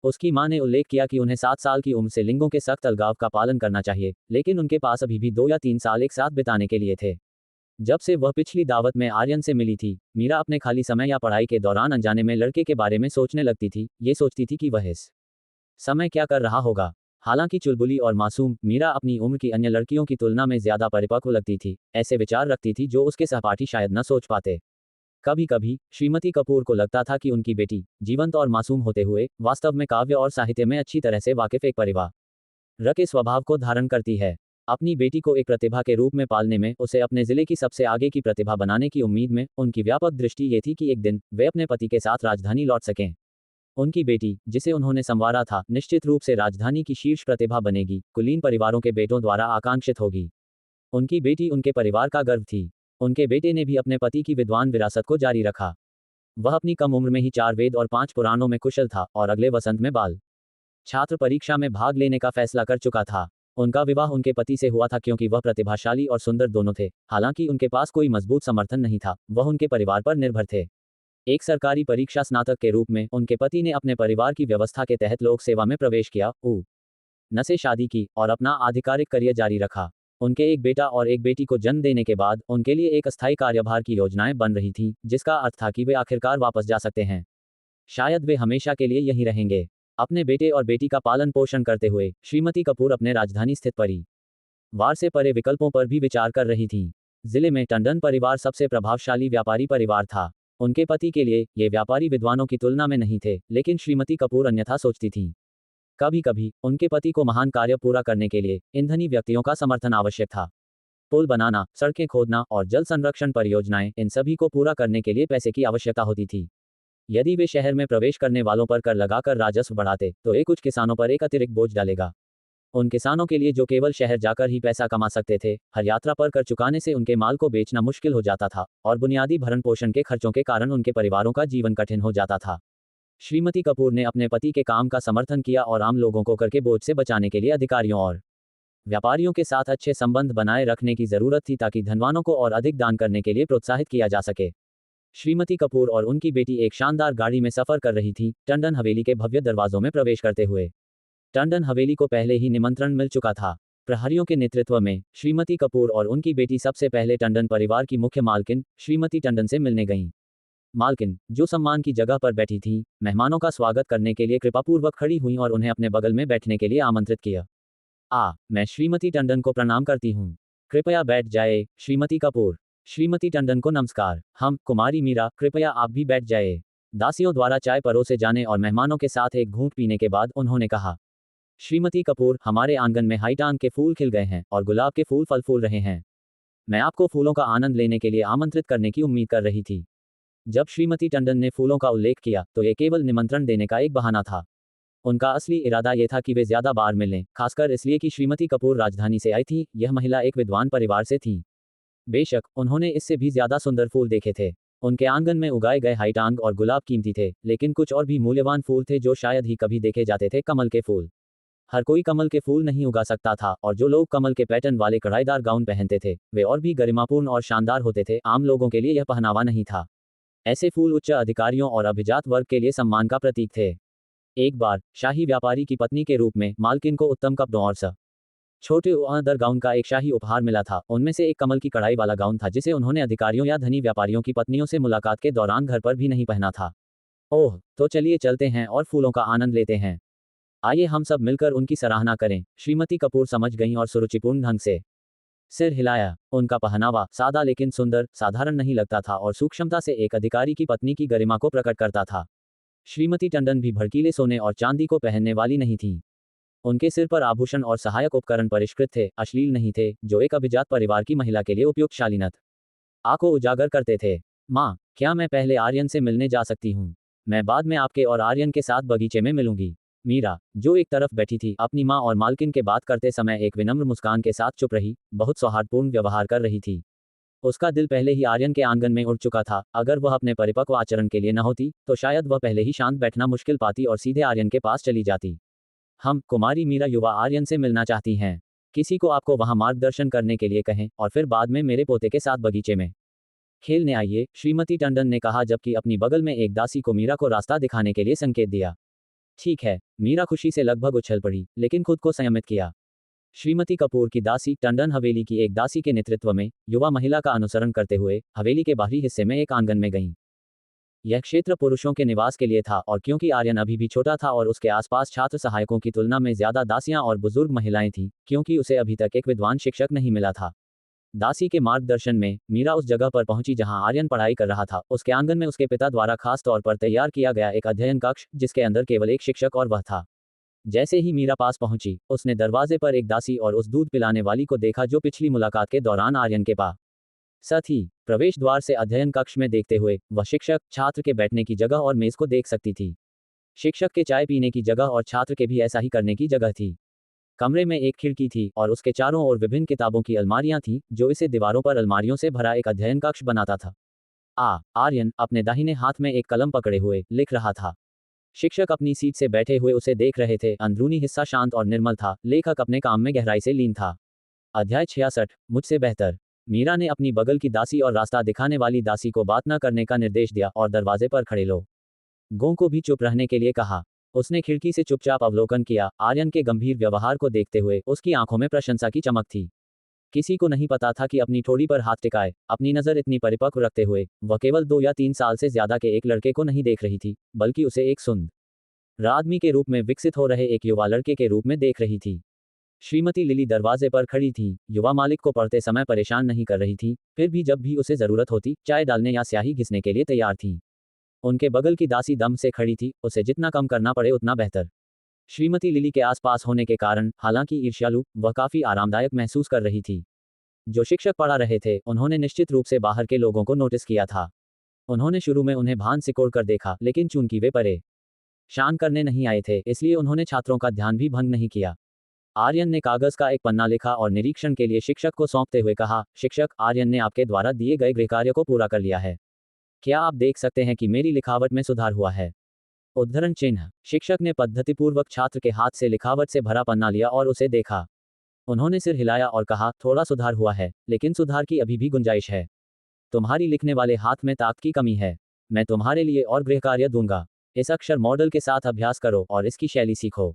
उसकी मां ने उल्लेख किया कि उन्हें 7 साल की उम्र से लिंगों के सख्त अलगाव का पालन करना चाहिए, लेकिन उनके पास अभी भी 2 या 3 साल एक साथ बिताने के लिए थे। जब से वह पिछली दावत में आर्यन से मिली थी, मीरा अपने खाली समय या पढ़ाई के दौरान अनजाने में लड़के के बारे में सोचने लगती थी। ये सोचती थी कि वह इस समय क्या कर रहा होगा। हालांकि चुलबुली और मासूम, मीरा अपनी उम्र की अन्य लड़कियों की तुलना में ज्यादा परिपक्व लगती थी, ऐसे विचार रखती थी जो उसके सहपाठी शायद न सोच पाते। कभी कभी श्रीमती कपूर को लगता था कि उनकी बेटी, जीवंत और मासूम होते हुए, वास्तव में काव्य और साहित्य में अच्छी तरह से वाकिफ एक परिवार के स्वभाव को धारण करती है। अपनी बेटी को एक प्रतिभा के रूप में पालने में, उसे अपने जिले की सबसे आगे की प्रतिभा बनाने की उम्मीद में, उनकी व्यापक दृष्टि ये थी कि एक दिन वे अपने पति के साथ राजधानी लौट सकें। उनकी बेटी, जिसे उन्होंने संवारा था, निश्चित रूप से राजधानी की शीर्ष प्रतिभा बनेगी, कुलीन परिवारों के बेटों द्वारा आकांक्षित होगी। उनकी बेटी उनके परिवार का गर्व थी। उनके बेटे ने भी अपने पति की विद्वान विरासत को जारी रखा। वह अपनी कम उम्र में ही 4 वेद और 5 पुराणों में कुशल था, और अगले वसंत में बाल छात्र परीक्षा में भाग लेने का फैसला कर चुका था। उनका विवाह उनके पति से हुआ था क्योंकि वह प्रतिभाशाली और सुंदर दोनों थे। हालांकि उनके पास कोई मजबूत समर्थन नहीं था, वह उनके परिवार पर निर्भर थे। एक सरकारी परीक्षा स्नातक के रूप में उनके पति ने अपने परिवार की व्यवस्था के तहत लोक सेवा में प्रवेश किया। न से शादी की और अपना आधिकारिक करियर जारी रखा। उनके एक बेटा और एक बेटी को जन्म देने के बाद उनके लिए एक अस्थायी कार्यभार की योजनाएं बन रही थीं, जिसका अर्थ था कि वे आखिरकार वापस जा सकते हैं। शायद वे हमेशा के लिए यहीं रहेंगे। अपने बेटे और बेटी का पालन पोषण करते हुए श्रीमती कपूर अपने राजधानी स्थित परिवार से परे विकल्पों पर भी विचार कर रही थीं। जिले में टंडन परिवार सबसे प्रभावशाली व्यापारी परिवार था। उनके पति के लिए ये व्यापारी विद्वानों की तुलना में नहीं थे, लेकिन श्रीमती कपूर अन्यथा सोचती थीं। कभी कभी उनके पति को महान कार्य पूरा करने के लिए ईंधनी व्यक्तियों का समर्थन आवश्यक था। पुल बनाना, सड़कें खोदना और जल संरक्षण परियोजनाएं, इन सभी को पूरा करने के लिए पैसे की आवश्यकता होती थी। यदि वे शहर में प्रवेश करने वालों पर कर लगाकर राजस्व बढ़ाते तो ये कुछ किसानों पर एक अतिरिक्त बोझ डालेगा। उन किसानों के लिए जो केवल शहर जाकर ही पैसा कमा सकते थे, हर यात्रा पर कर चुकाने से उनके माल को बेचना मुश्किल हो जाता था और बुनियादी भरण पोषण के खर्चों के कारण उनके परिवारों का जीवन कठिन हो जाता था। श्रीमती कपूर ने अपने पति के काम का समर्थन किया और आम लोगों को कर के बोझ से बचाने के लिए अधिकारियों और व्यापारियों के साथ अच्छे संबंध बनाए रखने की जरूरत थी, ताकि धनवानों को और अधिक दान करने के लिए प्रोत्साहित किया जा सके। श्रीमती कपूर और उनकी बेटी एक शानदार गाड़ी में सफर कर रही थी, टंडन हवेली के भव्य दरवाजों में प्रवेश करते हुए। टंडन हवेली को पहले ही निमंत्रण मिल चुका था। प्रहरियों के नेतृत्व में श्रीमती कपूर और उनकी बेटी सबसे पहले टंडन परिवार की मुख्य मालकिन श्रीमती टंडन से मिलने गईं। मालकिन, जो सम्मान की जगह पर बैठी थीं, मेहमानों का स्वागत करने के लिए कृपापूर्वक खड़ी हुईं और उन्हें अपने बगल में बैठने के लिए आमंत्रित किया। मैं श्रीमती टंडन को प्रणाम करती हूँ। कृपया बैठ जाए, श्रीमती कपूर। श्रीमती टंडन को नमस्कार। हम, कुमारी मीरा, कृपया आप भी बैठ जाए। दासियों द्वारा चाय परोसे जाने और मेहमानों के साथ एक घूंट पीने के बाद उन्होंने कहा। श्रीमती कपूर, हमारे आंगन में हाईटांग के फूल खिल गए हैं और गुलाब के फूल फल फूल रहे हैं। मैं आपको फूलों का आनंद लेने के लिए आमंत्रित करने की उम्मीद कर रही थी। जब श्रीमती टंडन ने फूलों का उल्लेख किया तो ये केवल निमंत्रण देने का एक बहाना था। उनका असली इरादा यह था कि वे ज्यादा बार मिलें, खासकर इसलिए कि श्रीमती कपूर राजधानी से आई थी। यह महिला एक विद्वान परिवार से थी। बेशक उन्होंने इससे भी ज्यादा सुंदर फूल देखे थे। उनके आंगन में उगाए गए हाईटांग और गुलाब कीमती थे, लेकिन कुछ और भी मूल्यवान फूल थे जो शायद ही कभी देखे जाते थे। कमल के फूल। हर कोई कमल के फूल नहीं उगा सकता था, और जो लोग कमल के पैटर्न वाले कढ़ाईदार गाउन पहनते थे वे और भी गरिमापूर्ण और शानदार होते थे। आम लोगों के लिए यह पहनावा नहीं था। ऐसे फूल उच्च अधिकारियों और अभिजात वर्ग के लिए सम्मान का प्रतीक थे। एक बार शाही व्यापारी की पत्नी के रूप में मालकिन को उत्तम कपड़ों और छोटे अदर गाउन का एक शाही उपहार मिला था। उनमें से एक कमल की कढ़ाई वाला गाउन था, जिसे उन्होंने अधिकारियों या धनी व्यापारियों की पत्नियों से मुलाकात के दौरान घर पर भी नहीं पहना था। ओह, तो चलिए चलते हैं और फूलों का आनंद लेते हैं। आइए हम सब मिलकर उनकी सराहना करें। श्रीमती कपूर समझ गईं और सुरुचिपूर्ण ढंग से सिर हिलाया। उनका पहनावा सादा लेकिन सुंदर, साधारण नहीं लगता था और सूक्ष्मता से एक अधिकारी की पत्नी की गरिमा को प्रकट करता था। श्रीमती टंडन भी भड़कीले सोने और चांदी को पहनने वाली नहीं थी। उनके सिर पर आभूषण और सहायक उपकरण परिष्कृत थे, अश्लील नहीं थे, जो एक अभिजात परिवार की महिला के लिए उपयुक्त शालीनत को उजागर करते थे। माँ, क्या मैं पहले आर्यन से मिलने जा सकती हूँ? मैं बाद में आपके और आर्यन के साथ बगीचे में मिलूंगी। मीरा, जो एक तरफ बैठी थी, अपनी माँ और मालकिन के बात करते समय एक विनम्र मुस्कान के साथ चुप रही। बहुत सौहार्दपूर्ण व्यवहार कर रही थी। उसका दिल पहले ही आर्यन के आंगन में उड़ चुका था। अगर वह अपने परिपक्व आचरण के लिए न होती तो शायद वह पहले ही शांत बैठना मुश्किल पाती और सीधे आर्यन के पास चली जाती। हम, कुमारी मीरा युवा आर्यन से मिलना चाहती हैं। किसी को आपको वहां मार्गदर्शन करने के लिए कहें और फिर बाद में मेरे पोते के साथ बगीचे में खेलने आइए, श्रीमती टंडन ने कहा, जबकि अपनी बगल में एक दासी को मीरा को रास्ता दिखाने के लिए संकेत दिया। ठीक है, मीरा खुशी से लगभग उछल पड़ी, लेकिन खुद को संयमित किया। श्रीमती कपूर की दासी टंडन हवेली की एक दासी के नेतृत्व में युवा महिला का अनुसरण करते हुए हवेली के बाहरी हिस्से में एक आंगन में गईं। यह क्षेत्र पुरुषों के निवास के लिए था, और क्योंकि आर्यन अभी भी छोटा था और उसके आसपास छात्र सहायकों की तुलना में ज्यादा दासियां और बुजुर्ग महिलाएं थीं, क्योंकि उसे अभी तक एक विद्वान शिक्षक नहीं मिला था। दासी के मार्गदर्शन में मीरा उस जगह पर पहुंची जहां आर्यन पढ़ाई कर रहा था। उसके आंगन में उसके पिता द्वारा खास तौर पर तैयार किया गया एक अध्ययन कक्ष, जिसके अंदर केवल एक शिक्षक और वह था। जैसे ही मीरा पास पहुंची, उसने दरवाजे पर एक दासी और उस दूध पिलाने वाली को देखा जो पिछली मुलाकात के दौरान आर्यन के साथ ही प्रवेश द्वार से अध्ययन कक्ष में देखते हुए वह शिक्षक, छात्र के बैठने की जगह और मेज को देख सकती थी। शिक्षक के चाय पीने की जगह और छात्र के भी ऐसा ही करने की जगह थी। कमरे में एक खिड़की थी और उसके चारों ओर विभिन्न किताबों की अलमारियां थीं, जो इसे दीवारों पर अलमारियों से भरा एक अध्ययन कक्ष बनाता था। आर्यन अपने दाहिने हाथ में एक कलम पकड़े हुए लिख रहा था। शिक्षक अपनी सीट से बैठे हुए उसे देख रहे थे। अंदरूनी हिस्सा शांत और निर्मल था। लेखक अपने काम में गहराई से लीन था। अध्याय 66, मुझसे बेहतर। मीरा ने अपनी बगल की दासी और रास्ता दिखाने वाली दासी को बात न करने का निर्देश दिया और दरवाजे पर खड़े लोगों को भी चुप रहने के लिए कहा। उसने खिड़की से चुपचाप अवलोकन किया। आर्यन के गंभीर व्यवहार को देखते हुए उसकी आंखों में प्रशंसा की चमक थी। किसी को नहीं पता था कि अपनी ठोड़ी पर हाथ टिकाए, अपनी नज़र इतनी परिपक्व रखते हुए, वह केवल 2 या 3 साल से ज्यादा के एक लड़के को नहीं देख रही थी, बल्कि उसे एक सुंदर आदमी के रूप में विकसित हो रहे एक युवा लड़के के रूप में देख रही थी। श्रीमती लिली दरवाजे पर खड़ी थी, युवा मालिक को पढ़ते समय परेशान नहीं कर रही थी, फिर भी जब भी उसे जरूरत होती, चाय डालने या स्याही घिसने के लिए तैयार थी। उनके बगल की दासी दम से खड़ी थी, उसे जितना कम करना पड़े उतना बेहतर। श्रीमती लिली के आसपास होने के कारण, हालांकि ईर्ष्यालु, वह काफी आरामदायक महसूस कर रही थी। जो शिक्षक पढ़ा रहे थे, उन्होंने निश्चित रूप से बाहर के लोगों को नोटिस किया था। उन्होंने शुरू में उन्हें भान सिकोड़ कर देखा, लेकिन चूंकि वे परेशान करने नहीं आए थे, इसलिए उन्होंने छात्रों का ध्यान भी भंग नहीं किया। आर्यन ने कागज का एक पन्ना लिखा और निरीक्षण के लिए शिक्षक को सौंपते हुए कहा, शिक्षक, आर्यन ने आपके द्वारा दिए गए गृहकार्य को पूरा कर लिया है। क्या आप देख सकते हैं कि मेरी लिखावट में सुधार हुआ है? उद्धरण चिन्ह। शिक्षक ने पद्धतिपूर्वक छात्र के हाथ से लिखावट से भरा पन्ना लिया और उसे देखा। उन्होंने सिर हिलाया और कहा, थोड़ा सुधार हुआ है, लेकिन सुधार की अभी भी गुंजाइश है। तुम्हारी लिखने वाले हाथ में ताकत की कमी है। मैं तुम्हारे लिए और गृहकार्य दूंगा। इस अक्षर मॉडल के साथ अभ्यास करो और इसकी शैली सीखो।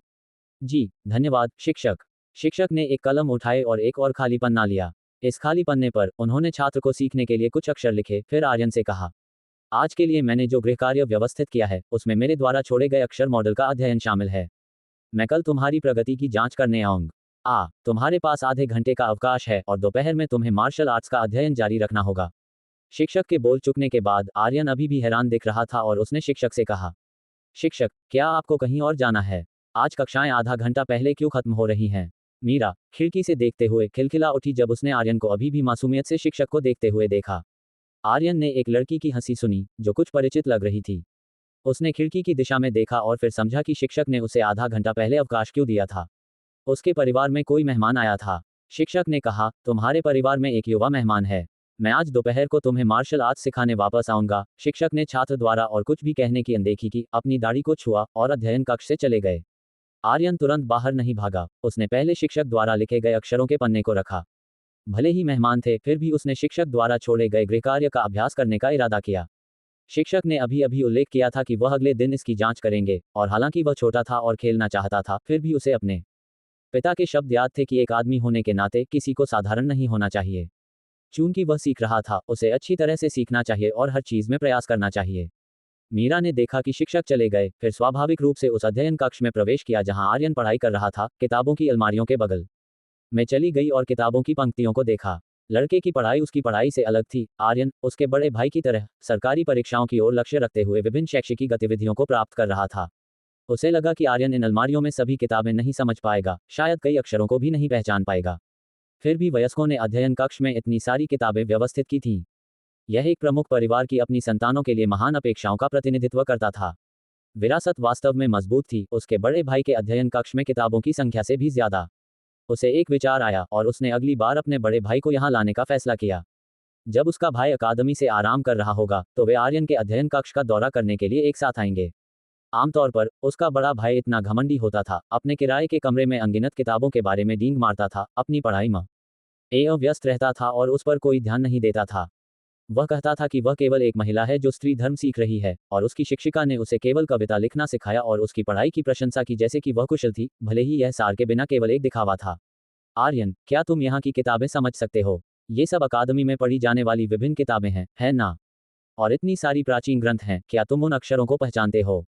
जी, धन्यवाद, शिक्षक। शिक्षक ने एक कलम उठाए और एक और खाली पन्ना लिया। इस खाली पन्ने पर उन्होंने छात्र को सीखने के लिए कुछ अक्षर लिखे, फिर आर्यन से कहा, आज के लिए मैंने जो गृहकार्य व्यवस्थित किया है, उसमें मेरे द्वारा छोड़े गए अक्षर मॉडल का अध्ययन शामिल है। मैं कल तुम्हारी प्रगति की जांच करने आऊंगा। तुम्हारे पास आधे घंटे का अवकाश है और दोपहर में तुम्हें मार्शल आर्ट्स का अध्ययन जारी रखना होगा। शिक्षक के बोल चुकने के बाद आर्यन अभी भी हैरान दिख रहा था और उसने शिक्षक से कहा, शिक्षक, क्या आपको कहीं और जाना है? आज कक्षाएं आधा घंटा पहले क्यों खत्म हो रही हैं? मीरा खिड़की से देखते हुए खिलखिला उठी जब उसने आर्यन को अभी भी मासूमियत से शिक्षक को देखते हुए देखा। आर्यन ने एक लड़की की हंसी सुनी, जो कुछ परिचित लग रही थी। उसने खिड़की की दिशा में देखा और फिर समझा कि शिक्षक ने उसे आधा घंटा पहले अवकाश क्यों दिया था। उसके परिवार में कोई मेहमान आया था। शिक्षक ने कहा, तुम्हारे परिवार में एक युवा मेहमान है। मैं आज दोपहर को तुम्हें मार्शल आर्ट्स सिखाने वापस आऊंगा। शिक्षक ने छात्र द्वारा और कुछ भी कहने की अनदेखी की, अपनी दाढ़ी को छुआ और अध्ययन कक्ष से चले गए। आर्यन तुरंत बाहर नहीं भागा। उसने पहले शिक्षक द्वारा लिखे गए अक्षरों के पन्ने को रखा। भले ही मेहमान थे, फिर भी उसने शिक्षक द्वारा छोड़े गए गृहकार्य का अभ्यास करने का इरादा किया। शिक्षक ने अभी अभी उल्लेख किया था कि वह अगले दिन इसकी जांच करेंगे, और हालांकि वह छोटा था और खेलना चाहता था, फिर भी उसे अपने पिता के शब्द याद थे कि एक आदमी होने के नाते किसी को साधारण नहीं होना चाहिए। चूंकि वह सीख रहा था, उसे अच्छी तरह से सीखना चाहिए और हर चीज में प्रयास करना चाहिए। मीरा ने देखा कि शिक्षक चले गए, फिर स्वाभाविक रूप से उस अध्ययन कक्ष में प्रवेश किया जहां आर्यन पढ़ाई कर रहा था। किताबों की अलमारियों के बगल में चली गई और किताबों की पंक्तियों को देखा। लड़के की पढ़ाई उसकी पढ़ाई से अलग थी। आर्यन, उसके बड़े भाई की तरह, सरकारी परीक्षाओं की ओर लक्ष्य रखते हुए विभिन्न शैक्षिकी गतिविधियों को प्राप्त कर रहा था। उसे लगा कि आर्यन इन अलमारियों में सभी किताबें नहीं समझ पाएगा, शायद कई अक्षरों को भी नहीं पहचान पाएगा। फिर भी वयस्कों ने अध्ययन कक्ष में इतनी सारी किताबें व्यवस्थित की थीं। यह एक प्रमुख परिवार की अपनी संतानों के लिए महान अपेक्षाओं का प्रतिनिधित्व करता था। विरासत वास्तव में मजबूत थी। उसके बड़े भाई के अध्ययन कक्ष में किताबों की संख्या से भी ज्यादा। उसे एक विचार आया और उसने अगली बार अपने बड़े भाई को यहाँ लाने का फैसला किया। जब उसका भाई अकादमी से आराम कर रहा होगा, तो वे आर्यन के अध्ययन कक्ष का दौरा करने के लिए एक साथ आएंगे। आमतौर पर उसका बड़ा भाई इतना घमंडी होता था, अपने किराए के कमरे में अनगिनत किताबों के बारे में डींग मारता था, अपनी पढ़ाई में व्यस्त रहता था और उस पर कोई ध्यान नहीं देता था। वह कहता था कि वह केवल एक महिला है जो स्त्री धर्म सीख रही है, और उसकी शिक्षिका ने उसे केवल कविता लिखना सिखाया और उसकी पढ़ाई की प्रशंसा की जैसे कि वह कुशल थी, भले ही यह सार के बिना केवल एक दिखावा था। आर्यन, क्या तुम यहाँ की किताबें समझ सकते हो? ये सब अकादमी में पढ़ी जाने वाली विभिन्न किताबें हैं, है ना? और इतनी सारी प्राचीन ग्रंथ हैं, क्या तुम उन अक्षरों को पहचानते हो?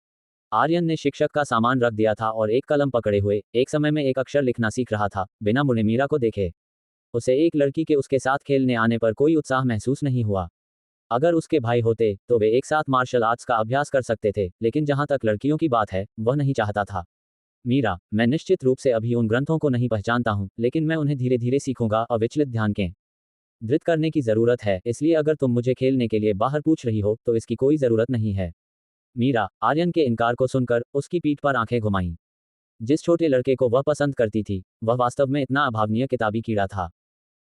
आर्यन ने शिक्षक का सामान रख दिया था और एक कलम पकड़े हुए एक समय में एक अक्षर लिखना सीख रहा था, बिना मुड़े मीरा को देखे। उसे एक लड़की के उसके साथ खेलने आने पर कोई उत्साह महसूस नहीं हुआ। अगर उसके भाई होते, तो वे एक साथ मार्शल आर्ट्स का अभ्यास कर सकते थे, लेकिन जहां तक लड़कियों की बात है, वह नहीं चाहता था। मीरा, मैं निश्चित रूप से अभी उन ग्रंथों को नहीं पहचानता हूं, लेकिन मैं उन्हें धीरे धीरे सीखूंगा। अविचलित ध्यान केंद्रित करने की जरूरत है, इसलिए अगर तुम मुझे खेलने के लिए बाहर पूछ रही हो, तो इसकी कोई जरूरत नहीं है। मीरा, आर्यन के इनकार को सुनकर, उसकी पीठ पर आंखें घुमाईं। जिस छोटे लड़के को वह पसंद करती थी, वह वास्तव में इतना अभावनीय किताबी कीड़ा था।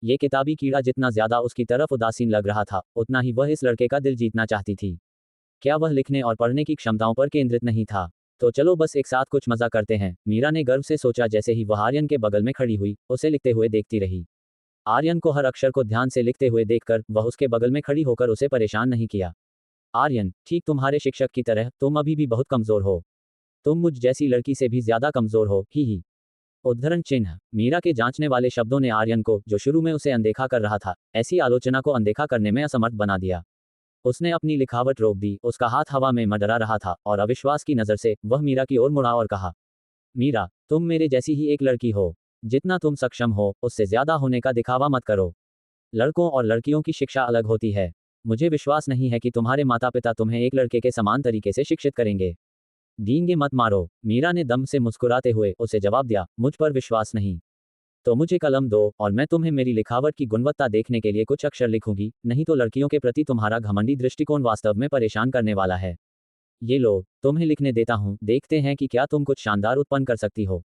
ये किताबी कीड़ा जितना ज्यादा उसकी तरफ उदासीन लग रहा था, उतना ही वह इस लड़के का दिल जीतना चाहती थी। क्या वह लिखने और पढ़ने की क्षमताओं पर केंद्रित नहीं था? तो चलो बस एक साथ कुछ मजा करते हैं, मीरा ने गर्व से सोचा जैसे ही वह आर्यन के बगल में खड़ी हुई, उसे लिखते हुए देखती रही। आर्यन को हर अक्षर को ध्यान से लिखते हुए देखकर, वह उसके बगल में खड़ी होकर उसे परेशान नहीं किया। आर्यन, ठीक तुम्हारे शिक्षक की तरह, तुम अभी भी बहुत कमजोर हो। तुम मुझ जैसी लड़की से भी ज्यादा कमजोर हो, ही। उद्धरण चिन्ह। मीरा के जांचने वाले शब्दों ने आर्यन को, जो शुरू में उसे अनदेखा कर रहा था, ऐसी आलोचना को अनदेखा करने में असमर्थ बना दिया। उसने अपनी लिखावट रोक दी, उसका हाथ हवा में मंडरा रहा था, और अविश्वास की नजर से वह मीरा की ओर मुड़ा और कहा, मीरा, तुम मेरे जैसी ही एक लड़की हो। जितना तुम सक्षम हो, उससे ज्यादा होने का दिखावा मत करो। लड़कों और लड़कियों की शिक्षा अलग होती है। मुझे विश्वास नहीं है कि तुम्हारे माता पिता तुम्हें एक लड़के के समान तरीके से शिक्षित करेंगे। डींगे मत मारो। मीरा ने दम से मुस्कुराते हुए उसे जवाब दिया, मुझ पर विश्वास नहीं तो मुझे कलम दो और मैं तुम्हें मेरी लिखावट की गुणवत्ता देखने के लिए कुछ अक्षर लिखूंगी, नहीं तो लड़कियों के प्रति तुम्हारा घमंडी दृष्टिकोण वास्तव में परेशान करने वाला है। ये लो, तुम्हें लिखने देता हूँ, देखते हैं कि क्या तुम कुछ शानदार उत्पन्न कर सकती हो।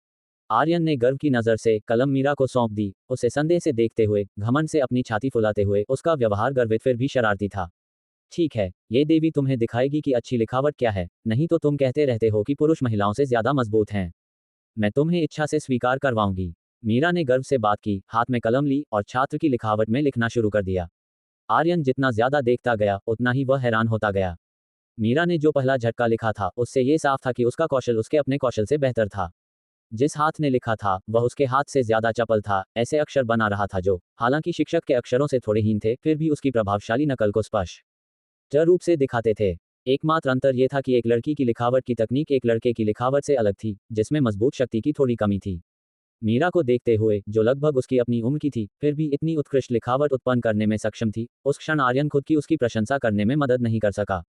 आर्यन ने गर्व की नजर से कलम मीरा को सौंप दी, उसे संदेह से देखते हुए, घमंड से अपनी छाती फुलाते हुए। उसका व्यवहार गर्वित फिर भी शरारती था। ठीक है, ये देवी तुम्हें दिखाएगी कि अच्छी लिखावट क्या है, नहीं तो तुम कहते रहते हो कि पुरुष महिलाओं से ज्यादा मजबूत हैं। मैं तुम्हें इच्छा से स्वीकार करवाऊंगी। मीरा ने गर्व से बात की, हाथ में कलम ली और छात्र की लिखावट में लिखना शुरू कर दिया। आर्यन जितना ज्यादा देखता गया, उतना ही वह हैरान होता गया। मीरा ने जो पहला झटका लिखा था, उससे ये साफ था कि उसका कौशल उसके अपने कौशल से बेहतर था। जिस हाथ ने लिखा था, वह उसके हाथ से ज्यादा चपल था। ऐसे अक्षर बना रहा था जो, हालांकि शिक्षक के अक्षरों से थोड़े हीन थे, फिर भी उसकी प्रभावशाली नकल को स्पष्ट रूप से दिखाते थे। एकमात्र अंतर यह था कि एक लड़की की लिखावट की तकनीक एक लड़के की लिखावट से अलग थी, जिसमें मजबूत शक्ति की थोड़ी कमी थी। मीरा को देखते हुए, जो लगभग उसकी अपनी उम्र की थी, फिर भी इतनी उत्कृष्ट लिखावट उत्पन्न करने में सक्षम थी, उस क्षण आर्यन खुद की उसकी प्रशंसा करने में मदद नहीं कर सका।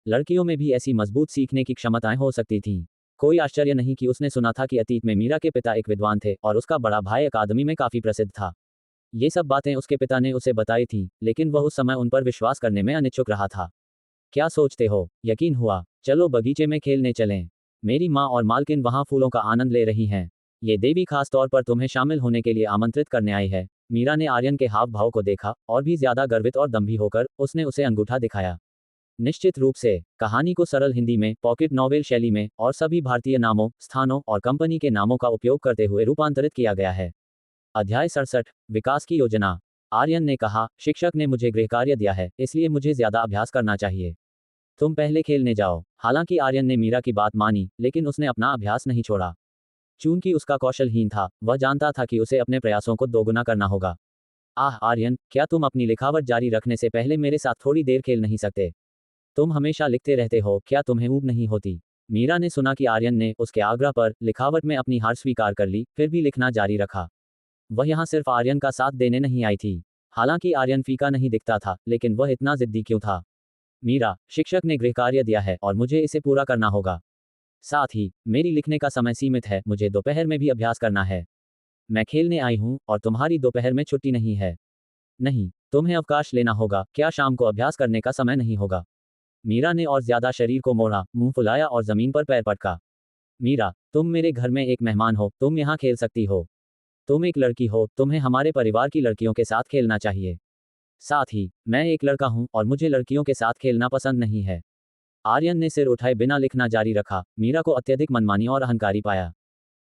लड़कियों में भी ऐसी मजबूत सीखने की क्षमताएं हो सकती थीं। कोई आश्चर्य नहीं कि उसने सुना था कि अतीत में मीरा के पिता एक विद्वान थे और उसका बड़ा भाई अकादमी में काफी प्रसिद्ध था। ये सब बातें उसके पिता ने उसे बताई थीं, लेकिन वह उस समय उन पर विश्वास करने में अनिच्छुक रहा था। क्या सोचते हो? यकीन हुआ। चलो बगीचे में खेलने चलें। मेरी माँ और मालकिन वहाँ फूलों का आनंद ले रही हैं। ये देवी खास तौर पर तुम्हें शामिल होने के लिए आमंत्रित करने आई है। मीरा ने आर्यन के हाव भाव को देखा, और भी ज्यादा गर्वित और दंभी होकर उसने उसे अंगूठा दिखाया। निश्चित रूप से, कहानी को सरल हिंदी में, पॉकेट नॉवेल शैली में, और सभी भारतीय नामों, स्थानों और कंपनी के नामों का उपयोग करते हुए रूपांतरित किया गया है। अध्याय 67, विकास की योजना। आर्यन ने कहा, शिक्षक ने मुझे गृहकार्य दिया है, इसलिए मुझे ज्यादा अभ्यास करना चाहिए। तुम पहले खेलने जाओ। हालांकि आर्यन ने मीरा की बात मानी, लेकिन उसने अपना अभ्यास नहीं छोड़ा। चूंकि उसका कौशलहीन था, वह जानता था कि उसे अपने प्रयासों को दोगुना करना होगा। आह आर्यन, क्या तुम अपनी लिखावट जारी रखने से पहले मेरे साथ थोड़ी देर खेल नहीं सकते? तुम हमेशा लिखते रहते हो, क्या तुम्हें ऊब नहीं होती? मीरा ने सुना कि आर्यन ने उसके आग्रह पर लिखावट में अपनी हार स्वीकार कर ली, फिर भी लिखना जारी रखा। वह यहाँ सिर्फ आर्यन का साथ देने नहीं आई थी। हालांकि आर्यन फीका नहीं दिखता था, लेकिन वह इतना जिद्दी क्यों था? मीरा, शिक्षक ने गृहकार्य दिया है और मुझे इसे पूरा करना होगा। साथ ही, मेरी लिखने का समय सीमित है, मुझे दोपहर में भी अभ्यास करना है। मैं खेलने आई हूँ, और तुम्हारी दोपहर में छुट्टी नहीं है। नहीं, तुम्हें अवकाश लेना होगा। क्या शाम को अभ्यास करने का समय नहीं होगा? मीरा ने और ज्यादा शरीर को मोड़ा, मुंह फुलाया और जमीन पर पैर पटका। मीरा, तुम मेरे घर में एक मेहमान हो, तुम यहाँ खेल सकती हो। तुम एक लड़की हो, तुम्हें हमारे परिवार की लड़कियों के साथ खेलना चाहिए। साथ ही, मैं एक लड़का हूँ और मुझे लड़कियों के साथ खेलना पसंद नहीं है। आर्यन ने सिर उठाए बिना लिखना जारी रखा। मीरा को अत्यधिक मनमानी और अहंकारी पाया।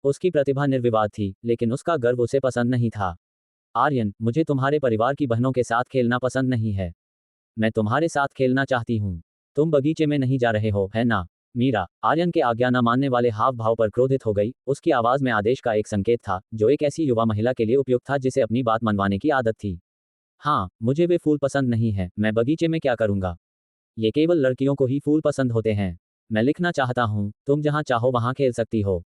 उसकी प्रतिभा निर्विवाद थी, लेकिन उसका गर्व उसे पसंद नहीं था। आर्यन, मुझे तुम्हारे परिवार की बहनों के साथ खेलना पसंद नहीं है। मैं तुम्हारे साथ खेलना चाहती हूँ। तुम बगीचे में नहीं जा रहे हो, है ना? मीरा, आर्यन के आज्ञा न मानने वाले हाव भाव पर क्रोधित हो गई। उसकी आवाज में आदेश का एक संकेत था, जो एक ऐसी युवा महिला के लिए उपयुक्त था जिसे अपनी बात मनवाने की आदत थी। हाँ, मुझे वे फूल पसंद नहीं है। मैं बगीचे में क्या करूँगा? ये केवल लड़कियों को ही फूल पसंद होते हैं। मैं लिखना चाहता हूँ, तुम जहाँ चाहो वहाँ खेल सकती हो।